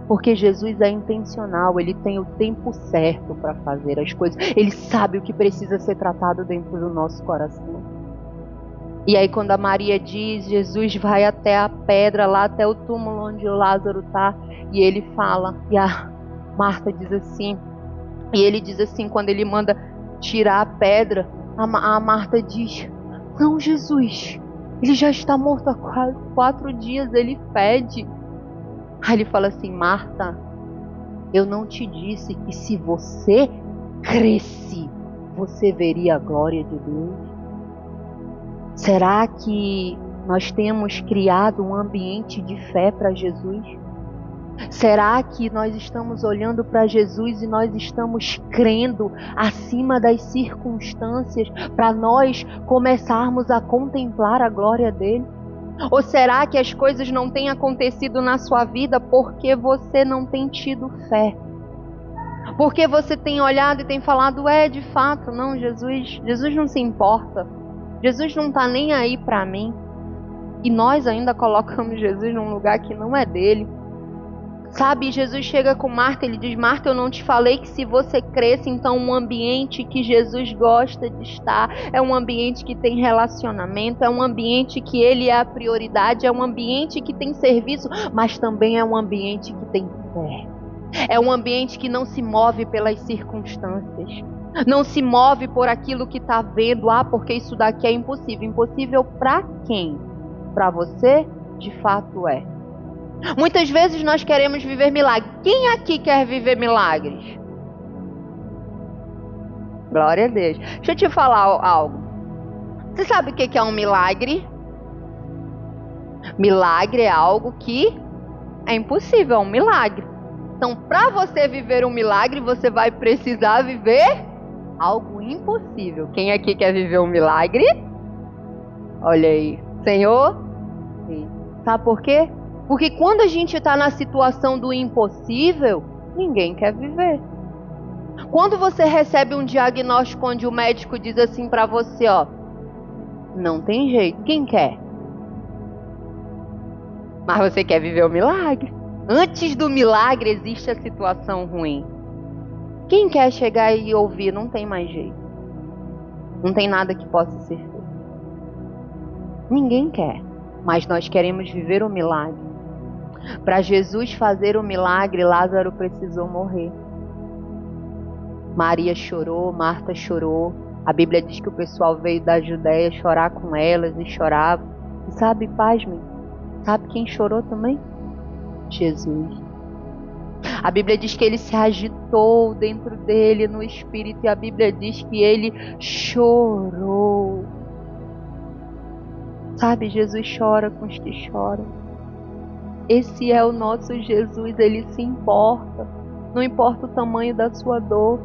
Porque Jesus é intencional, Ele tem o tempo certo para fazer as coisas. Ele sabe o que precisa ser tratado dentro do nosso coração. E aí quando a Maria diz, Jesus vai até a pedra, lá até o túmulo onde o Lázaro está, e ele fala, e a Marta diz assim, e ele diz assim, quando ele manda tirar a pedra, a Marta diz: não, Jesus, ele já está morto há 4 dias, ele fede. Aí ele fala assim: Marta, eu não te disse que se você cresce, você veria a glória de Deus? Será que nós temos criado um ambiente de fé para Jesus? Será que nós estamos olhando para Jesus e nós estamos crendo acima das circunstâncias para nós começarmos a contemplar a glória dele? Ou será que as coisas não têm acontecido na sua vida porque você não tem tido fé? Porque você tem olhado e tem falado, de fato, não, Jesus não se importa. Jesus não está nem aí para mim. E nós ainda colocamos Jesus num lugar que não é dele. Sabe, Jesus chega com Marta, ele diz, Marta, eu não te falei que se você cresce, então um ambiente que Jesus gosta de estar, é um ambiente que tem relacionamento, é um ambiente que ele é a prioridade, é um ambiente que tem serviço, mas também é um ambiente que tem fé. É um ambiente que não se move pelas circunstâncias, não se move por aquilo que está vendo, porque isso daqui é impossível. Impossível para quem? Para você, de fato é. Muitas vezes nós queremos viver milagres. Quem aqui quer viver milagres? Glória a Deus. Deixa eu te falar algo. Você sabe o que é um milagre? Milagre é algo que é impossível, é um milagre. Então, para você viver um milagre, você vai precisar viver algo impossível. Quem aqui quer viver um milagre? Olha aí. Senhor? Sim. Sabe por quê? Porque quando a gente está na situação do impossível, ninguém quer viver. Quando você recebe um diagnóstico onde o médico diz assim para você, não tem jeito, quem quer? Mas você quer viver o milagre. Antes do milagre existe a situação ruim. Quem quer chegar e ouvir, não tem mais jeito. Não tem nada que possa ser feito. Ninguém quer, mas nós queremos viver o milagre. Para Jesus fazer o milagre, Lázaro precisou morrer. Maria chorou, Marta chorou. A Bíblia diz que o pessoal veio da Judéia chorar com elas e chorava. E sabe, pasmem, sabe quem chorou também? Jesus. A Bíblia diz que ele se agitou dentro dele no espírito, e a Bíblia diz que ele chorou. Sabe, Jesus chora com os que choram. Esse é o nosso Jesus, ele se importa. Não importa o tamanho da sua dor.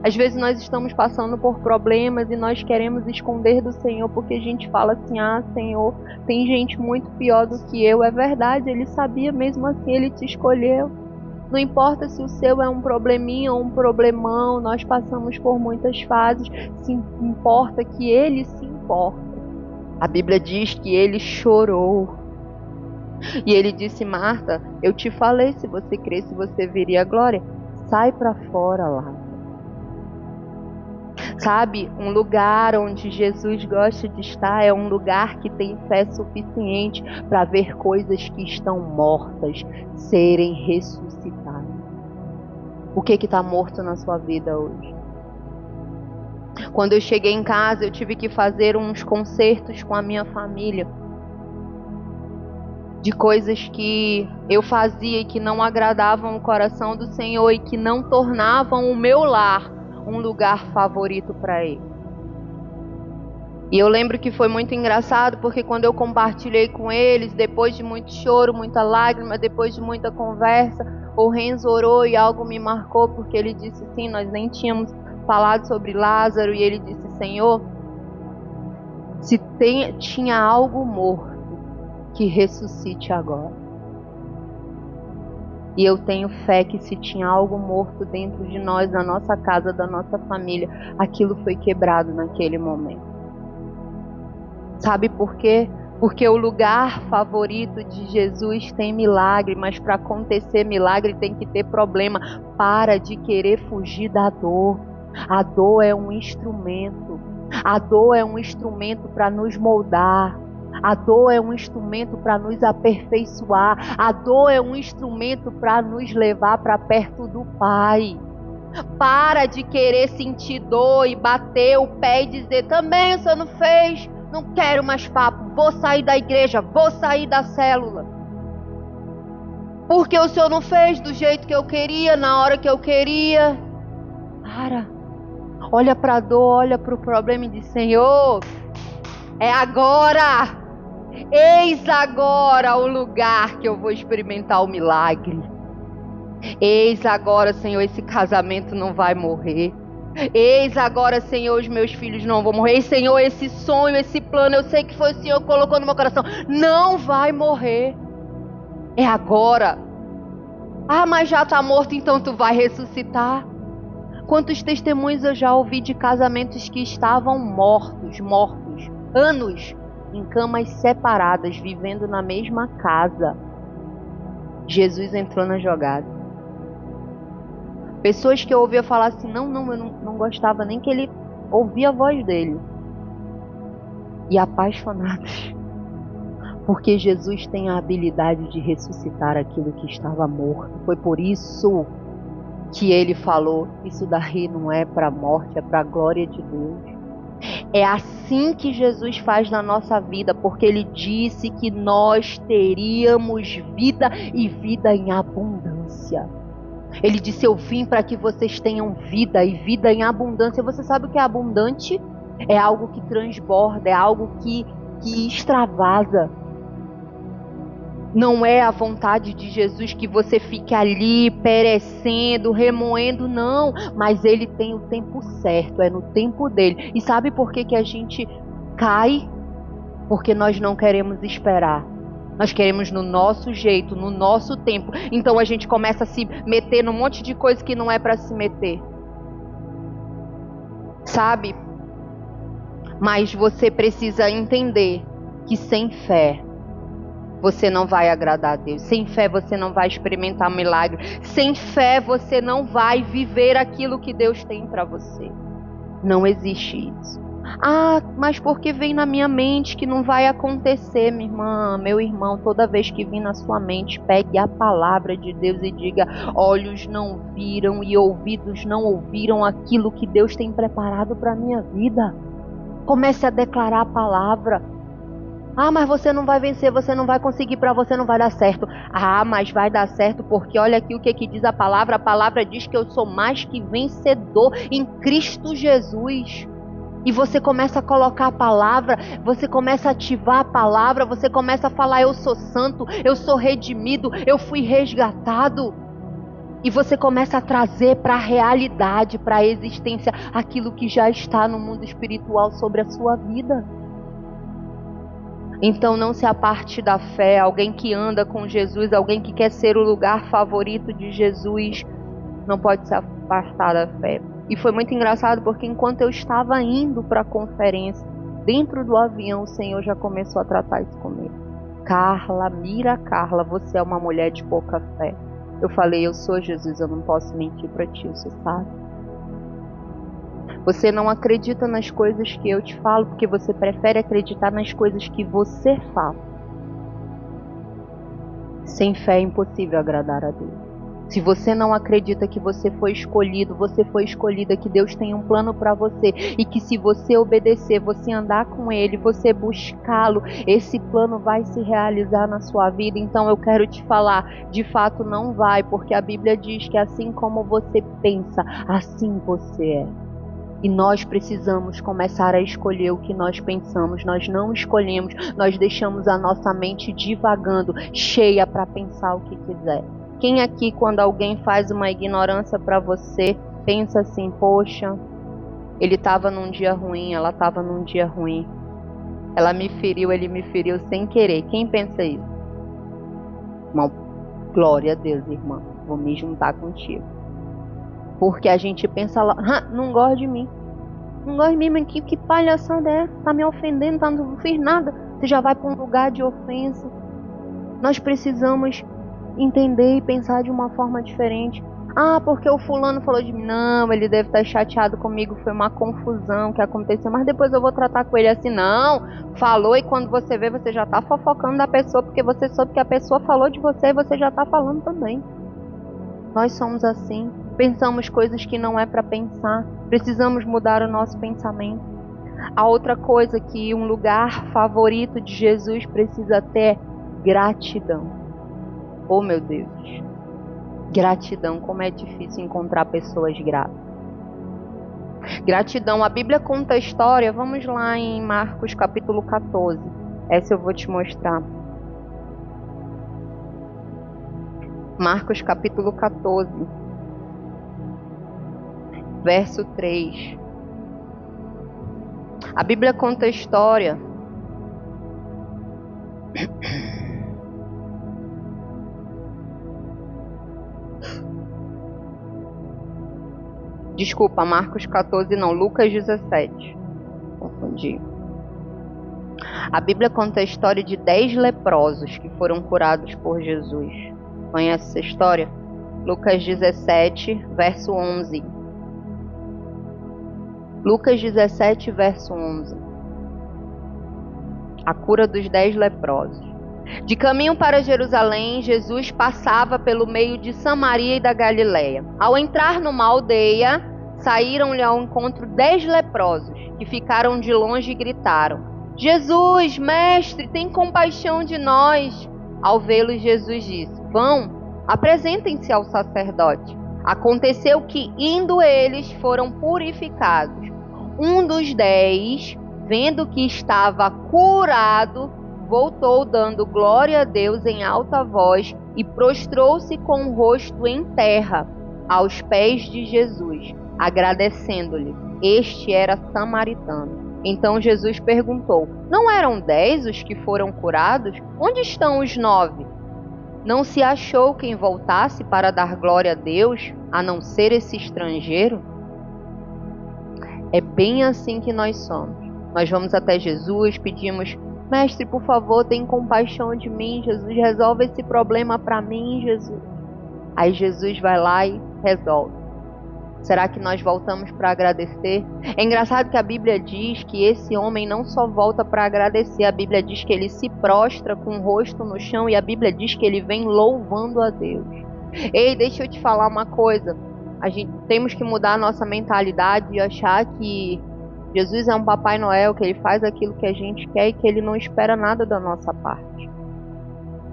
Às vezes nós estamos passando por problemas e nós queremos esconder do Senhor porque a gente fala assim, Senhor, tem gente muito pior do que eu. É verdade, ele sabia, mesmo assim ele te escolheu. Não importa se o seu é um probleminha ou um problemão, nós passamos por muitas fases. Se importa que ele se importa. A Bíblia diz que ele chorou. E ele disse, Marta, eu te falei, se você cresce, você veria a glória. Sai para fora lá. Sabe, um lugar onde Jesus gosta de estar é um lugar que tem fé suficiente para ver coisas que estão mortas serem ressuscitadas. O que está morto na sua vida hoje? Quando eu cheguei em casa, eu tive que fazer uns concertos com a minha família. De coisas que eu fazia e que não agradavam o coração do Senhor e que não tornavam o meu lar um lugar favorito para ele. E eu lembro que foi muito engraçado, porque quando eu compartilhei com eles, depois de muito choro, muita lágrima, depois de muita conversa, o Renzo orou e algo me marcou, porque ele disse assim, nós nem tínhamos falado sobre Lázaro, e ele disse, Senhor, se tinha algo morto, que ressuscite agora. E eu tenho fé que se tinha algo morto dentro de nós, na nossa casa, da nossa família, aquilo foi quebrado naquele momento. Sabe por quê? Porque o lugar favorito de Jesus tem milagre, mas para acontecer milagre tem que ter problema. Para de querer fugir da dor. A dor é um instrumento. A dor é um instrumento para nos moldar. A dor é um instrumento para nos aperfeiçoar. A dor é um instrumento para nos levar para perto do Pai. Para de querer sentir dor e bater o pé e dizer, também o Senhor não fez, não quero mais papo, vou sair da igreja, vou sair da célula. Porque o Senhor não fez do jeito que eu queria, na hora que eu queria. Para. Olha para a dor, olha para o problema e diz, Senhor, é agora. Eis agora o lugar que eu vou experimentar o milagre. Eis agora, Senhor, esse casamento não vai morrer. Eis agora, Senhor, os meus filhos não vão morrer. Eis, Senhor, esse sonho, esse plano, eu sei que foi o Senhor que colocou no meu coração. Não vai morrer. É agora. Ah, mas já está morto, então tu vai ressuscitar. Quantos testemunhos eu já ouvi de casamentos que estavam mortos, anos, em camas separadas, vivendo na mesma casa. Jesus entrou na jogada. Pessoas que eu ouvia falar assim, eu não gostava nem que ele ouvia a voz dele. E apaixonados. Porque Jesus tem a habilidade de ressuscitar aquilo que estava morto. Foi por isso que ele falou, isso daí não é para a morte, é para a glória de Deus. É assim que Jesus faz na nossa vida, porque ele disse que nós teríamos vida e vida em abundância. Ele disse, eu vim para que vocês tenham vida e vida em abundância. Você sabe o que é abundante? É algo que transborda, é algo que extravasa. Não é a vontade de Jesus que você fique ali perecendo, remoendo, não. Mas ele tem o tempo certo, é no tempo dele. E sabe por que a gente cai? Porque nós não queremos esperar. Nós queremos no nosso jeito, no nosso tempo. Então a gente começa a se meter num monte de coisa que não é para se meter. Sabe? Mas você precisa entender que sem fé você não vai agradar a Deus. Sem fé você não vai experimentar um milagre. Sem fé você não vai viver aquilo que Deus tem para você. Não existe isso. Ah, mas porque vem na minha mente que não vai acontecer, minha irmã, meu irmão. Toda vez que vir na sua mente, pegue a palavra de Deus e diga, olhos não viram e ouvidos não ouviram aquilo que Deus tem preparado para a minha vida. Comece a declarar a palavra. Ah, mas você não vai vencer, você não vai conseguir, para você não vai dar certo. Ah, mas vai dar certo porque olha aqui o que diz a palavra. A palavra diz que eu sou mais que vencedor em Cristo Jesus. E você começa a colocar a palavra, você começa a ativar a palavra, você começa a falar, eu sou santo, eu sou redimido, eu fui resgatado. E você começa a trazer para a realidade, para a existência, aquilo que já está no mundo espiritual sobre a sua vida. Então não se aparte da fé. Alguém que anda com Jesus, alguém que quer ser o lugar favorito de Jesus, não pode se afastar da fé. E foi muito engraçado porque enquanto eu estava indo para a conferência, dentro do avião, o Senhor já começou a tratar isso comigo. Carla, Carla, você é uma mulher de pouca fé. Eu falei, eu sou Jesus, eu não posso mentir para ti, você sabe. Você não acredita nas coisas que eu te falo, porque você prefere acreditar nas coisas que você fala. Sem fé é impossível agradar a Deus. Se você não acredita que você foi escolhido, você foi escolhida, que Deus tem um plano para você e que se você obedecer, você andar com Ele, você buscá-lo, esse plano vai se realizar na sua vida. Então eu quero te falar, de fato não vai, porque a Bíblia diz que assim como você pensa, assim você é. E nós precisamos começar a escolher o que nós pensamos. Nós não escolhemos, nós deixamos a nossa mente divagando, cheia para pensar o que quiser. Quem aqui, quando alguém faz uma ignorância para você, pensa assim, poxa, ele estava num dia ruim, ela estava num dia ruim. Ela me feriu, ele me feriu sem querer. Quem pensa isso? Irmão, glória a Deus, irmã, vou me juntar contigo. Porque a gente pensa lá, não gosta de mim. Não gosta de mim, mas que palhaçada é essa? Tá me ofendendo, não fiz nada. Você já vai para um lugar de ofensa. Nós precisamos entender e pensar de uma forma diferente. Ah, porque o fulano falou de mim. Não, ele deve estar chateado comigo, foi uma confusão que aconteceu, mas depois eu vou tratar com ele assim. Não, falou e quando você vê, você já está fofocando da pessoa, porque você soube que a pessoa falou de você e você já está falando também. Nós somos assim, pensamos coisas que não é para pensar, precisamos mudar o nosso pensamento. A outra coisa que um lugar favorito de Jesus precisa ter é gratidão. Oh meu Deus, gratidão, como é difícil encontrar pessoas gratas. Gratidão, a Bíblia conta a história, vamos lá em Marcos capítulo 14, essa eu vou te mostrar. Marcos capítulo 14. verso 3. A Bíblia conta a história Desculpa, Marcos 14 não, Lucas 17. Confundi. A Bíblia conta a história de 10 leprosos que foram curados por Jesus. Conhece essa história? Lucas 17, verso 11. Lucas 17, verso 11. A cura dos 10 leprosos. De caminho para Jerusalém, Jesus passava pelo meio de Samaria e da Galileia. Ao entrar numa aldeia, saíram-lhe ao encontro 10 leprosos, que ficaram de longe e gritaram: Jesus, mestre, tem compaixão de nós. Ao vê-los, Jesus disse: Vão, apresentem-se ao sacerdote. Aconteceu que, indo eles, foram purificados. Um dos 10, vendo que estava curado, voltou dando glória a Deus em alta voz e prostrou-se com o rosto em terra, aos pés de Jesus, agradecendo-lhe. Este era samaritano. Então Jesus perguntou: Não eram 10 os que foram curados? Onde estão os 9? Não se achou quem voltasse para dar glória a Deus, a não ser esse estrangeiro? É bem assim que nós somos. Nós vamos até Jesus, pedimos: Mestre, por favor, tem compaixão de mim, Jesus, resolve esse problema para mim, Jesus. Aí Jesus vai lá e resolve. Será que nós voltamos para agradecer? É engraçado que a Bíblia diz que esse homem não só volta para agradecer, a Bíblia diz que ele se prostra com o rosto no chão e a Bíblia diz que ele vem louvando a Deus. Ei, deixa eu te falar uma coisa. Temos que mudar a nossa mentalidade e achar que Jesus é um Papai Noel, que ele faz aquilo que a gente quer e que ele não espera nada da nossa parte.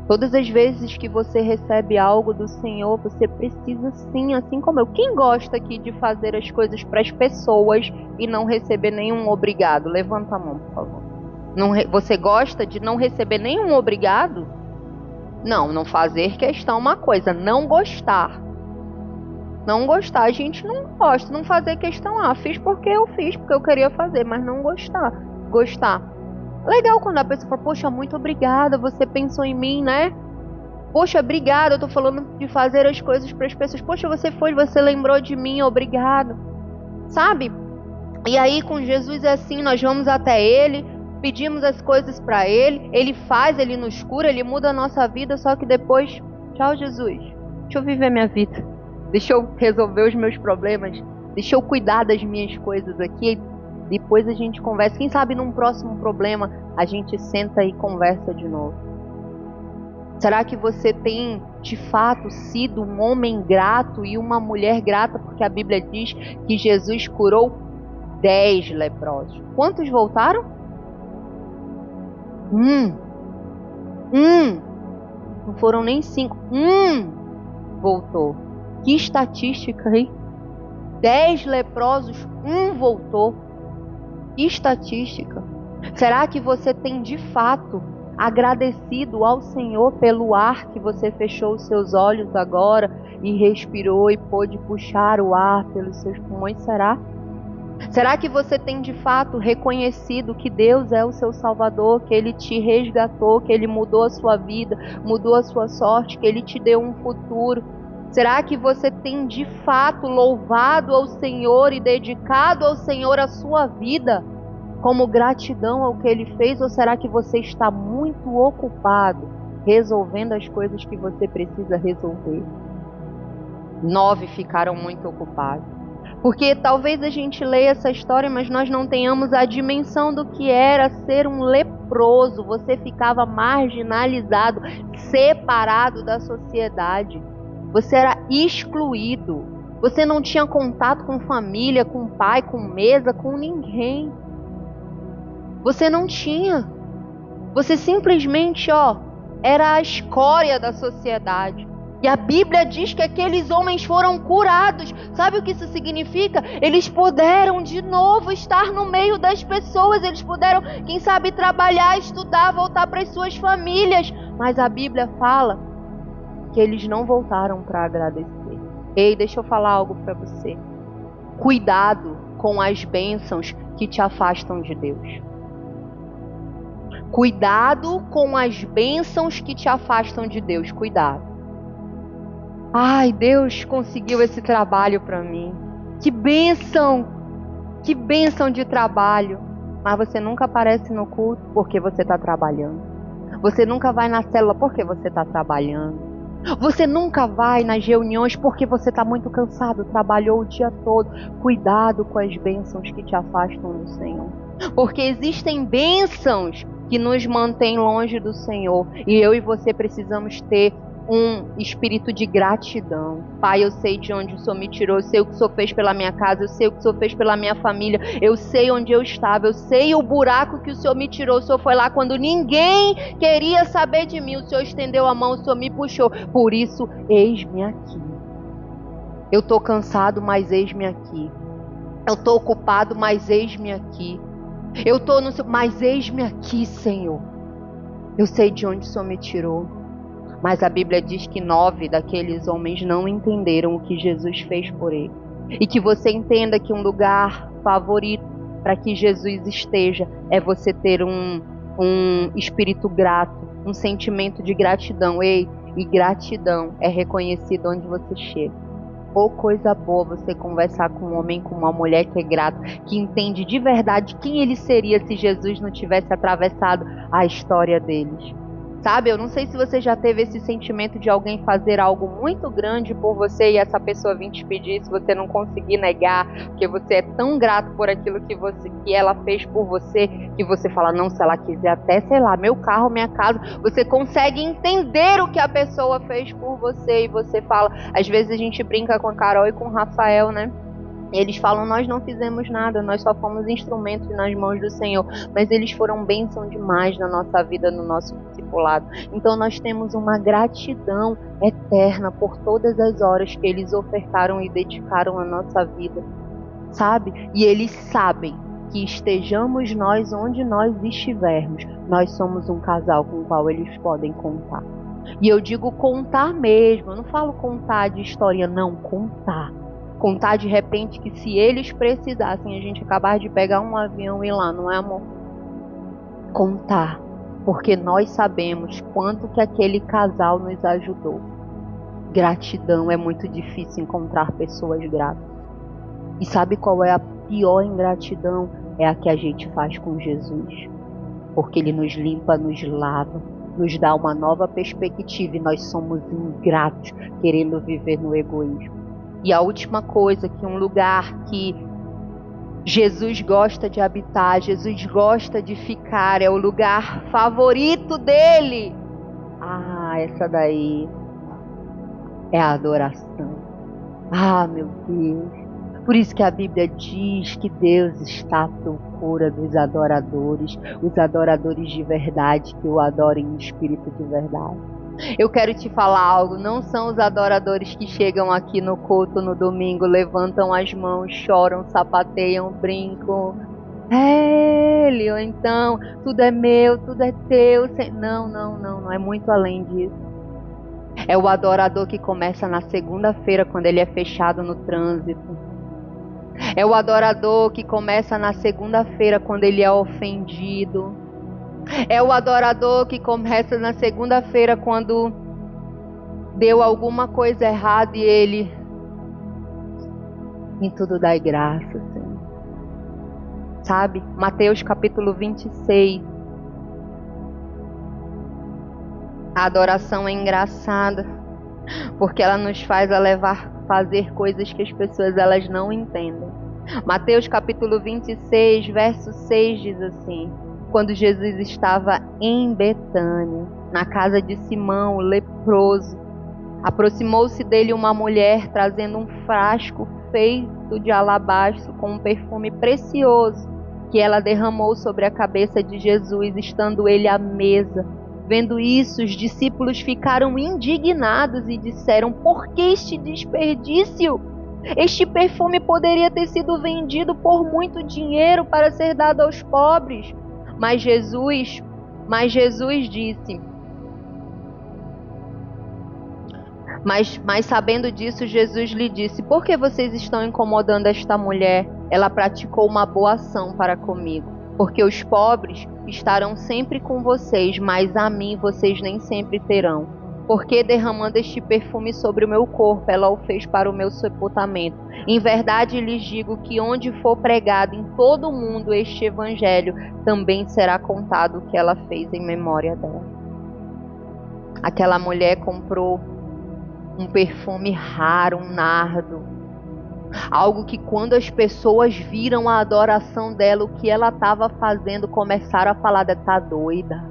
Todas as vezes que você recebe algo do Senhor, você precisa sim, assim como eu. Quem gosta aqui de fazer as coisas para as pessoas e não receber nenhum obrigado? Levanta a mão, por favor. Você gosta de não receber nenhum obrigado? Não fazer questão é uma coisa, não gostar. Não gostar, a gente não gosta, não fazer questão. Fiz porque eu queria fazer, mas não gostar. Gostar. Legal quando a pessoa fala: Poxa, muito obrigada, você pensou em mim, né? Poxa, obrigada, eu tô falando de fazer as coisas para as pessoas. Poxa, você lembrou de mim, obrigado. Sabe? E aí com Jesus é assim, nós vamos até Ele, pedimos as coisas para Ele, Ele faz, Ele nos cura, Ele muda a nossa vida, só que depois, tchau Jesus, deixa eu viver minha vida. Deixa eu resolver os meus problemas. Deixa eu cuidar das minhas coisas aqui. Depois a gente conversa. Quem sabe num próximo problema a gente senta e conversa de novo. Será que você tem de fato sido um homem grato e uma mulher grata? Porque a Bíblia diz que Jesus curou 10 leprosos. Quantos voltaram? Não foram nem 5. Voltou. Que estatística, hein? 10 leprosos, 1 voltou. Que estatística. Será que você tem de fato agradecido ao Senhor pelo ar que você fechou os seus olhos agora e respirou e pôde puxar o ar pelos seus pulmões? Será? Será que você tem de fato reconhecido que Deus é o seu Salvador, que Ele te resgatou, que Ele mudou a sua vida, mudou a sua sorte, que Ele te deu um futuro? Será que você tem de fato louvado ao Senhor e dedicado ao Senhor a sua vida como gratidão ao que Ele fez? Ou será que você está muito ocupado resolvendo as coisas que você precisa resolver? 9 ficaram muito ocupados. Porque talvez a gente leia essa história, mas nós não tenhamos a dimensão do que era ser um leproso. Você ficava marginalizado, separado da sociedade. Você era excluído. Você não tinha contato com família, com pai, com mesa, com ninguém. Você não tinha. Você simplesmente, era a escória da sociedade. E a Bíblia diz que aqueles homens foram curados. Sabe o que isso significa? Eles puderam de novo estar no meio das pessoas. Eles puderam, quem sabe, trabalhar, estudar, voltar para as suas famílias. Mas a Bíblia fala que eles não voltaram para agradecer. Ei, deixa eu falar algo para você. Cuidado com as bênçãos que te afastam de Deus. Cuidado com as bênçãos que te afastam de Deus. Cuidado. Ai, Deus conseguiu esse trabalho para mim. Que bênção! Que bênção de trabalho. Mas você nunca aparece no culto porque você está trabalhando. Você nunca vai na célula porque você está trabalhando. Você nunca vai nas reuniões porque você está muito cansado, trabalhou o dia todo. Cuidado com as bênçãos que te afastam do Senhor. Porque existem bênçãos que nos mantêm longe do Senhor. E eu e você precisamos ter um espírito de gratidão. Pai, eu sei de onde o Senhor me tirou, eu sei o que o Senhor fez pela minha casa, eu sei o que o Senhor fez pela minha família, eu sei onde eu estava, eu sei o buraco que o Senhor me tirou. O Senhor foi lá quando ninguém queria saber de mim, o Senhor estendeu a mão, o Senhor me puxou. Por isso, eis-me aqui. Eu estou cansado, mas eis-me aqui. Eu estou ocupado, mas eis-me aqui. Eu estou no... Mas eis-me aqui, Senhor. Eu sei de onde o Senhor me tirou. Mas a Bíblia diz que 9 daqueles homens não entenderam o que Jesus fez por ele. E que você entenda que um lugar favorito para que Jesus esteja é você ter um espírito grato, um sentimento de gratidão. Ei, e gratidão é reconhecido onde você chega. Ou coisa boa você conversar com um homem, com uma mulher que é grato, que entende de verdade quem ele seria se Jesus não tivesse atravessado a história deles. Sabe, eu não sei se você já teve esse sentimento de alguém fazer algo muito grande por você e essa pessoa vir te pedir, se você não conseguir negar, porque você é tão grato por aquilo que ela fez por você, que você fala, não, se ela quiser até, sei lá, meu carro, minha casa, você consegue entender o que a pessoa fez por você e você fala. Às vezes a gente brinca com a Carol e com o Rafael, né? Eles falam, nós não fizemos nada, nós só fomos instrumentos nas mãos do Senhor. Mas eles foram bênção demais na nossa vida, no nosso discipulado. Então nós temos uma gratidão eterna por todas as horas que eles ofertaram e dedicaram à nossa vida. Sabe? E eles sabem que estejamos nós onde nós estivermos, nós somos um casal com o qual eles podem contar. E eu digo contar mesmo, eu não falo contar de história, não, contar. Contar de repente que se eles precisassem, a gente acabar de pegar um avião e ir lá, não é, amor? Contar, porque nós sabemos quanto que aquele casal nos ajudou. Gratidão, é muito difícil encontrar pessoas gratas. E sabe qual é a pior ingratidão? É a que a gente faz com Jesus. Porque Ele nos limpa, nos lava, nos dá uma nova perspectiva e nós somos ingratos, querendo viver no egoísmo. E a última coisa, que um lugar que Jesus gosta de habitar, Jesus gosta de ficar, é o lugar favorito dele. Ah, essa daí é a adoração. Ah, meu Deus. Por isso que a Bíblia diz que Deus está à procura dos adoradores, os adoradores de verdade, que o adorem em espírito de verdade. Eu quero te falar algo, não são os adoradores que chegam aqui no culto no domingo, levantam as mãos, choram, sapateiam, brincam. Ele, ou então, tudo é meu, tudo é teu. Não, é muito além disso. É o adorador que começa na segunda-feira, quando ele é fechado no trânsito. É o adorador que começa na segunda-feira, quando ele é ofendido. É o adorador que começa na segunda-feira quando deu alguma coisa errada e ele, em tudo dai graça, Senhor. Sabe? Mateus capítulo 26. A adoração é engraçada, porque ela nos faz fazer coisas que as pessoas elas não entendem. Mateus capítulo 26, verso 6 diz assim: quando Jesus estava em Betânia, na casa de Simão, o leproso, aproximou-se dele uma mulher trazendo um frasco feito de alabastro com um perfume precioso, que ela derramou sobre a cabeça de Jesus, estando ele à mesa. Vendo isso, os discípulos ficaram indignados e disseram: por que este desperdício? Este perfume poderia ter sido vendido por muito dinheiro para ser dado aos pobres. Mas Jesus disse: Mas sabendo disso, Jesus lhe disse: por que vocês estão incomodando esta mulher? Ela praticou uma boa ação para comigo. Porque os pobres estarão sempre com vocês, mas a mim vocês nem sempre terão. Porque derramando este perfume sobre o meu corpo, ela o fez para o meu sepultamento. Em verdade lhes digo que onde for pregado em todo o mundo este evangelho, também será contado o que ela fez em memória dela. Aquela mulher comprou um perfume raro, um nardo. Algo que quando as pessoas viram a adoração dela, o que ela estava fazendo, começaram a falar: tá doida.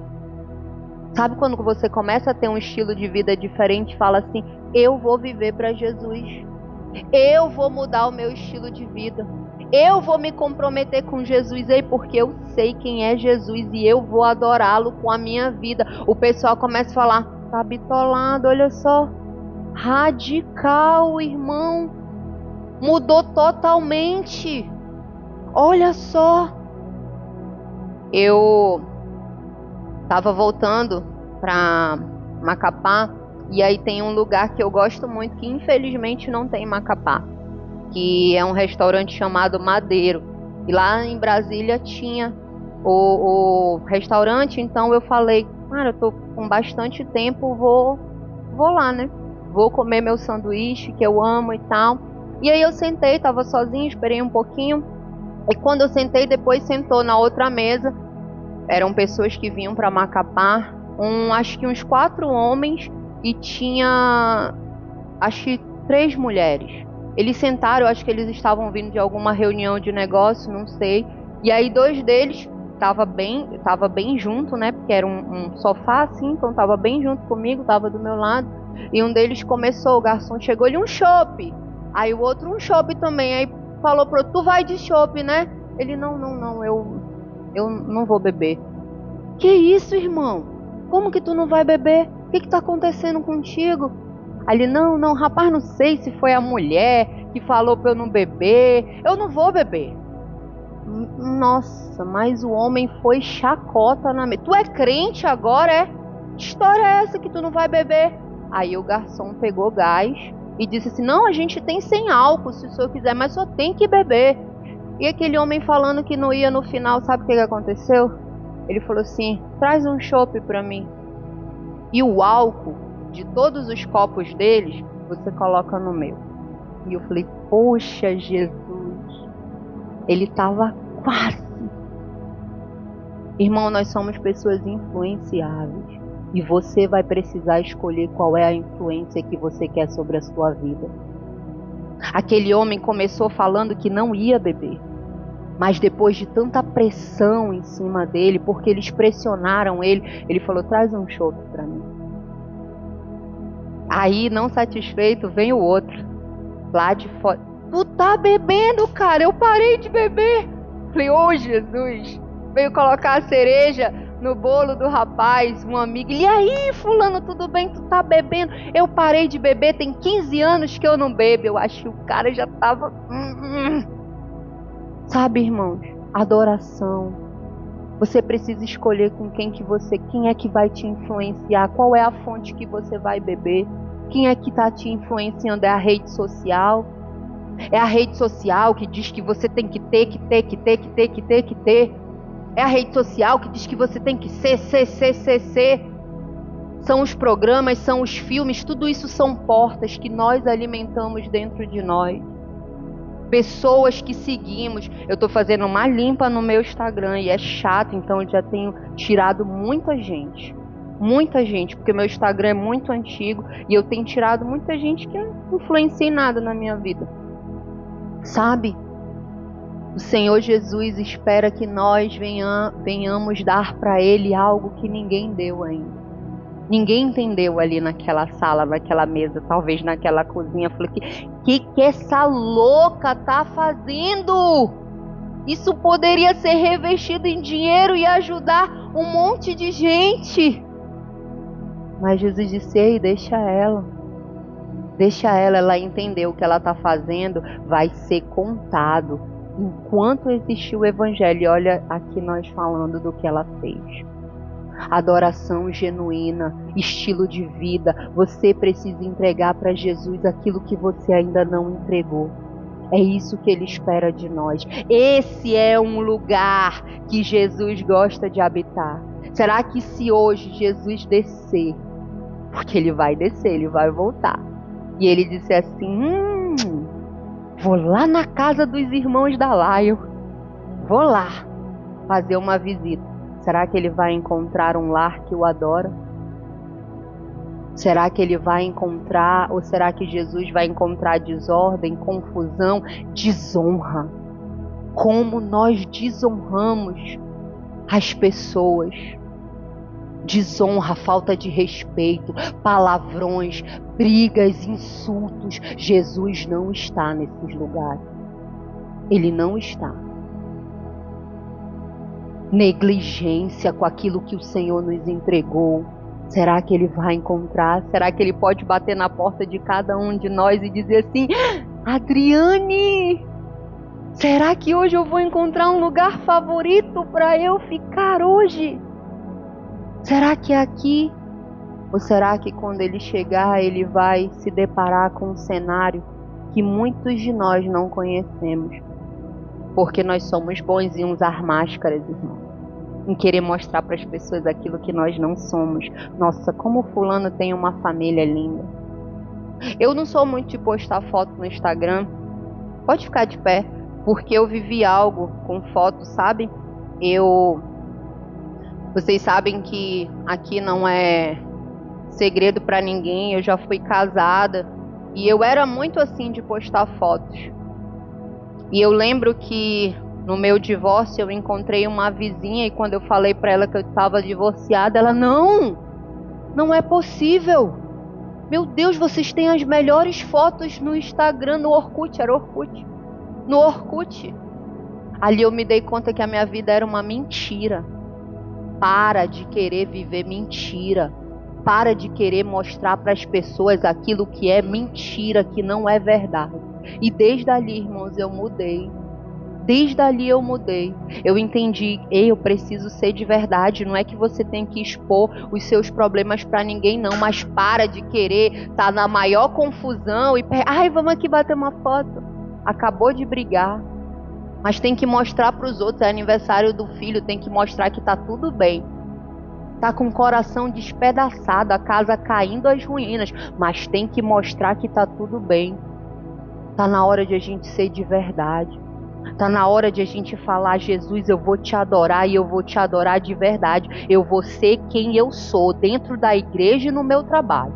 Sabe quando você começa a ter um estilo de vida diferente, fala assim: eu vou viver para Jesus. Eu vou mudar o meu estilo de vida. Eu vou me comprometer com Jesus aí, porque eu sei quem é Jesus e eu vou adorá-lo com a minha vida. O pessoal começa a falar: tá bitolado, olha só. Radical, irmão. Mudou totalmente. Olha só. Eu estava voltando para Macapá e aí tem um lugar que eu gosto muito que infelizmente não tem em Macapá, que é um restaurante chamado Madeiro. E lá em Brasília tinha o restaurante, então eu falei: cara, eu tô com bastante tempo, vou lá, né? Vou comer meu sanduíche que eu amo e tal. E aí eu sentei, tava sozinha, esperei um pouquinho. E quando eu sentei, depois sentou na outra mesa. Eram pessoas que vinham para Macapá, acho que uns 4 homens e tinha, acho que 3 mulheres. Eles sentaram, acho que eles estavam vindo de alguma reunião de negócio, não sei. E aí 2 deles tava bem junto, né? Porque era um sofá assim, então tava bem junto comigo, tava do meu lado. E um deles começou, o garçom chegou-lhe um chopp. Aí o outro um chopp também. Aí falou pro outro: tu vai de chopp, né? Ele: não, eu não vou beber. Que isso, irmão? Como que tu não vai beber? O que tá acontecendo contigo? Aí ele: não, rapaz, não sei se foi a mulher que falou pra eu não beber. Eu não vou beber. Nossa, mas o homem foi chacota na mesa. Tu é crente agora, é? Que história é essa que tu não vai beber? Aí o garçom pegou gás e disse assim: não, a gente tem sem álcool, se o senhor quiser, mas só tem que beber. E aquele homem falando que não ia no final, sabe o que aconteceu? Ele falou assim: traz um chopp pra mim. E o álcool de todos os copos deles, você coloca no meu. E eu falei: poxa, Jesus. Ele estava quase. Irmão, nós somos pessoas influenciáveis. E você vai precisar escolher qual é a influência que você quer sobre a sua vida. Aquele homem começou falando que não ia beber. Mas depois de tanta pressão em cima dele, porque eles pressionaram ele, ele falou: traz um chopp para mim. Aí, não satisfeito, vem o outro, lá de fora: tu tá bebendo, cara? Eu parei de beber. Falei: ô Jesus. Veio colocar a cereja no bolo do rapaz, um amigo. E aí, fulano, tudo bem? Tu tá bebendo? Eu parei de beber, tem 15 anos que eu não bebo. Eu acho que o cara já tava... Sabe, irmãos, adoração. Você precisa escolher com quem é que vai te influenciar, qual é a fonte que você vai beber, quem é que está te influenciando. É a rede social? É a rede social que diz que você tem que ter. É a rede social que diz que você tem que ser. São os programas, são os filmes, tudo isso são portas que nós alimentamos dentro de nós. Pessoas que seguimos. Eu estou fazendo uma limpa no meu Instagram e é chato, então eu já tenho tirado muita gente, porque meu Instagram é muito antigo e eu tenho tirado muita gente que não influencia em nada na minha vida. Sabe? O Senhor Jesus espera que nós venhamos dar para Ele algo que ninguém deu ainda. Ninguém entendeu ali naquela sala, naquela mesa, talvez naquela cozinha. Falei: que essa louca tá fazendo? Isso poderia ser revestido em dinheiro e ajudar um monte de gente. Mas Jesus disse: ei, deixa ela. Ela entendeu o que ela está fazendo, vai ser contado enquanto existir o Evangelho. E olha aqui nós falando do que ela fez. adoração genuína, estilo de vida. Você precisa entregar para Jesus aquilo que você ainda não entregou. É isso que Ele espera de nós. Esse é um lugar que Jesus gosta de habitar. Será que se hoje Jesus descer, porque Ele vai descer, Ele vai voltar, e Ele disser assim, vou lá na casa dos irmãos da Laio, vou lá fazer uma visita. Será que Ele vai encontrar um lar que o adora? Será que Ele vai encontrar, ou será que Jesus vai encontrar desordem, confusão, desonra? Como nós desonramos as pessoas. Desonra, falta de respeito, palavrões, brigas, insultos. Jesus não está nesses lugares. Ele não está. Negligência com aquilo que o Senhor nos entregou. Será que Ele vai encontrar? Será que Ele pode bater na porta de cada um de nós e dizer assim, Adriane, será que hoje eu vou encontrar um lugar favorito para eu ficar hoje? Será que é aqui? Ou será que quando Ele chegar, Ele vai se deparar com um cenário que muitos de nós não conhecemos? Porque nós somos bons em usar máscaras, irmão. Em querer mostrar para as pessoas aquilo que nós não somos. Nossa, como fulano tem uma família linda. Eu não sou muito de postar foto no Instagram. Pode ficar de pé, porque eu vivi algo com foto, sabe? Vocês sabem que aqui não é segredo para ninguém. Eu já fui casada e eu era muito assim de postar fotos. E eu lembro que no meu divórcio eu encontrei uma vizinha e quando eu falei para ela que eu estava divorciada, ela, não é possível. Meu Deus, vocês têm as melhores fotos no Instagram, no Orkut, era Orkut. No Orkut. Ali eu me dei conta que a minha vida era uma mentira. Para de querer viver mentira. Para de querer mostrar para as pessoas aquilo que é mentira, que não é verdade. E desde ali, irmãos, eu mudei. Desde ali eu mudei. Eu entendi, eu preciso ser de verdade. Não é que você tem que expor os seus problemas para ninguém, não. Mas para de querer estar na maior confusão e... vamos aqui bater uma foto. Acabou de brigar. Mas tem que mostrar para os outros. É aniversário do filho, tem que mostrar que está tudo bem. Está com o coração despedaçado, a casa caindo às ruínas. Mas tem que mostrar que está tudo bem. Está na hora de a gente ser de verdade. Está na hora de a gente falar, Jesus, eu vou te adorar e eu vou te adorar de verdade. Eu vou ser quem eu sou dentro da igreja e no meu trabalho.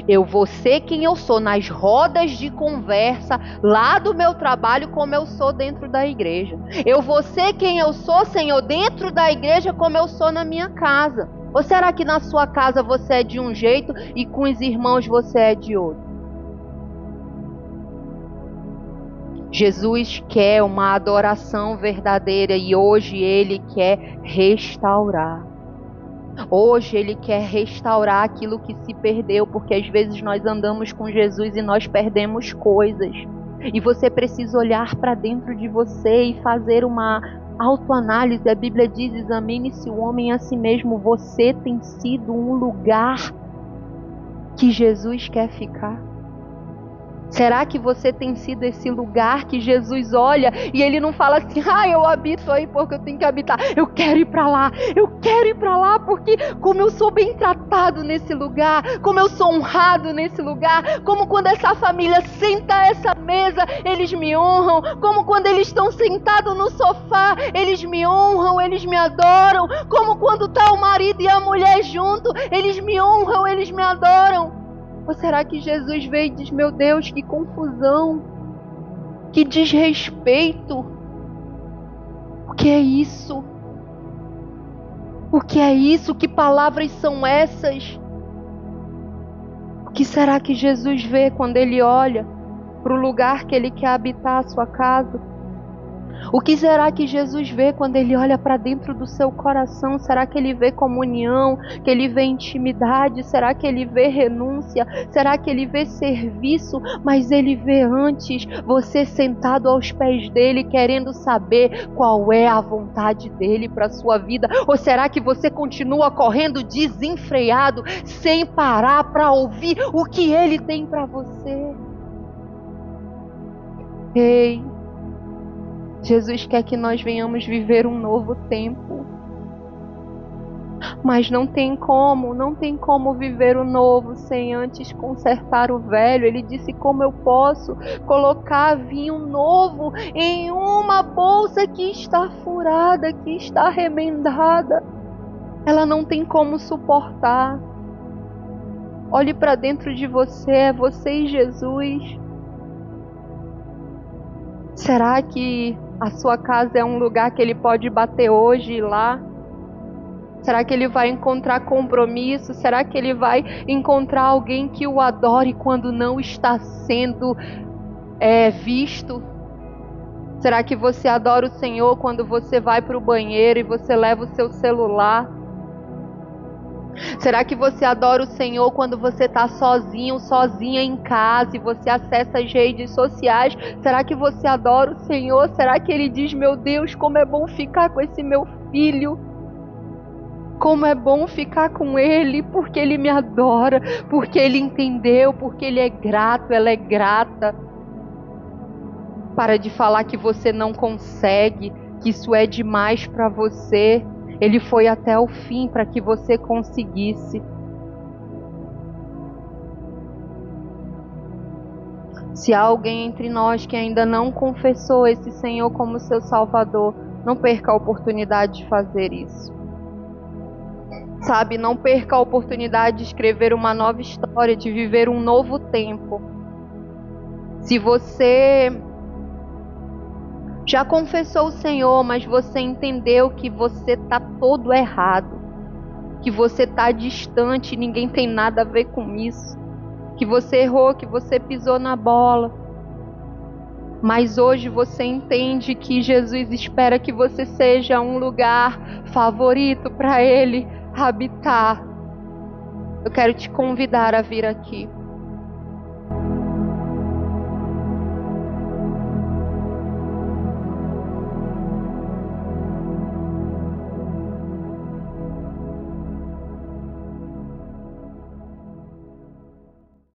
Eu vou ser quem eu sou nas rodas de conversa lá do meu trabalho, como eu sou dentro da igreja. Eu vou ser quem eu sou, Senhor, dentro da igreja, como eu sou na minha casa. Ou será que na sua casa você é de um jeito e com os irmãos você é de outro? Jesus quer uma adoração verdadeira e hoje Ele quer restaurar. Hoje Ele quer restaurar aquilo que se perdeu, porque às vezes nós andamos com Jesus e nós perdemos coisas. E você precisa olhar para dentro de você e fazer uma autoanálise. A Bíblia diz, examine-se o homem a si mesmo. Você tem sido um lugar que Jesus quer ficar? Será que você tem sido esse lugar que Jesus olha e Ele não fala assim, eu habito aí porque eu tenho que habitar, eu quero ir para lá porque como eu sou bem tratado nesse lugar, como eu sou honrado nesse lugar, como quando essa família senta a essa mesa, eles me honram, como quando eles estão sentados no sofá, eles me honram, eles me adoram, como quando está o marido e a mulher junto, eles me honram, eles me adoram. Ou será que Jesus veio e diz, meu Deus, que confusão, que desrespeito, o que é isso? O que é isso? Que palavras são essas? O que será que Jesus vê quando Ele olha para o lugar que Ele quer habitar a sua casa? O que será que Jesus vê quando Ele olha para dentro do seu coração? Será que Ele vê comunhão? Que Ele vê intimidade? Será que Ele vê renúncia? Será que Ele vê serviço? Mas Ele vê antes você sentado aos pés dEle, querendo saber qual é a vontade dEle para a sua vida? Ou será que você continua correndo desenfreado, sem parar para ouvir o que Ele tem para você? Ei! Jesus quer que nós venhamos viver um novo tempo. Mas não tem como viver o novo sem antes consertar o velho. Ele disse: como eu posso colocar vinho novo em uma bolsa que está furada, que está remendada? Ela não tem como suportar. Olhe para dentro de você, é você e Jesus. Será que a sua casa é um lugar que ele pode bater hoje e ir lá? Será que ele vai encontrar compromisso? Será que ele vai encontrar alguém que o adore quando não está sendo visto? Será que você adora o Senhor quando você vai para o banheiro e você leva o seu celular? Será que você adora o Senhor quando você está sozinho, sozinha em casa e você acessa as redes sociais? Será que você adora o Senhor? Será que Ele diz: meu Deus, como é bom ficar com esse meu filho? Como é bom ficar com Ele, porque Ele me adora, porque Ele entendeu, porque Ele é grato, ela é grata. Para de falar que você não consegue, que isso é demais para você. Ele foi até o fim para que você conseguisse. Se há alguém entre nós que ainda não confessou esse Senhor como seu Salvador, não perca a oportunidade de fazer isso. Sabe, não perca a oportunidade de escrever uma nova história, de viver um novo tempo. Se você já confessou o Senhor, mas você entendeu que você está todo errado, que você está distante, ninguém tem nada a ver com isso, que você errou, que você pisou na bola, mas hoje você entende que Jesus espera que você seja um lugar favorito para Ele habitar. Eu quero te convidar a vir aqui.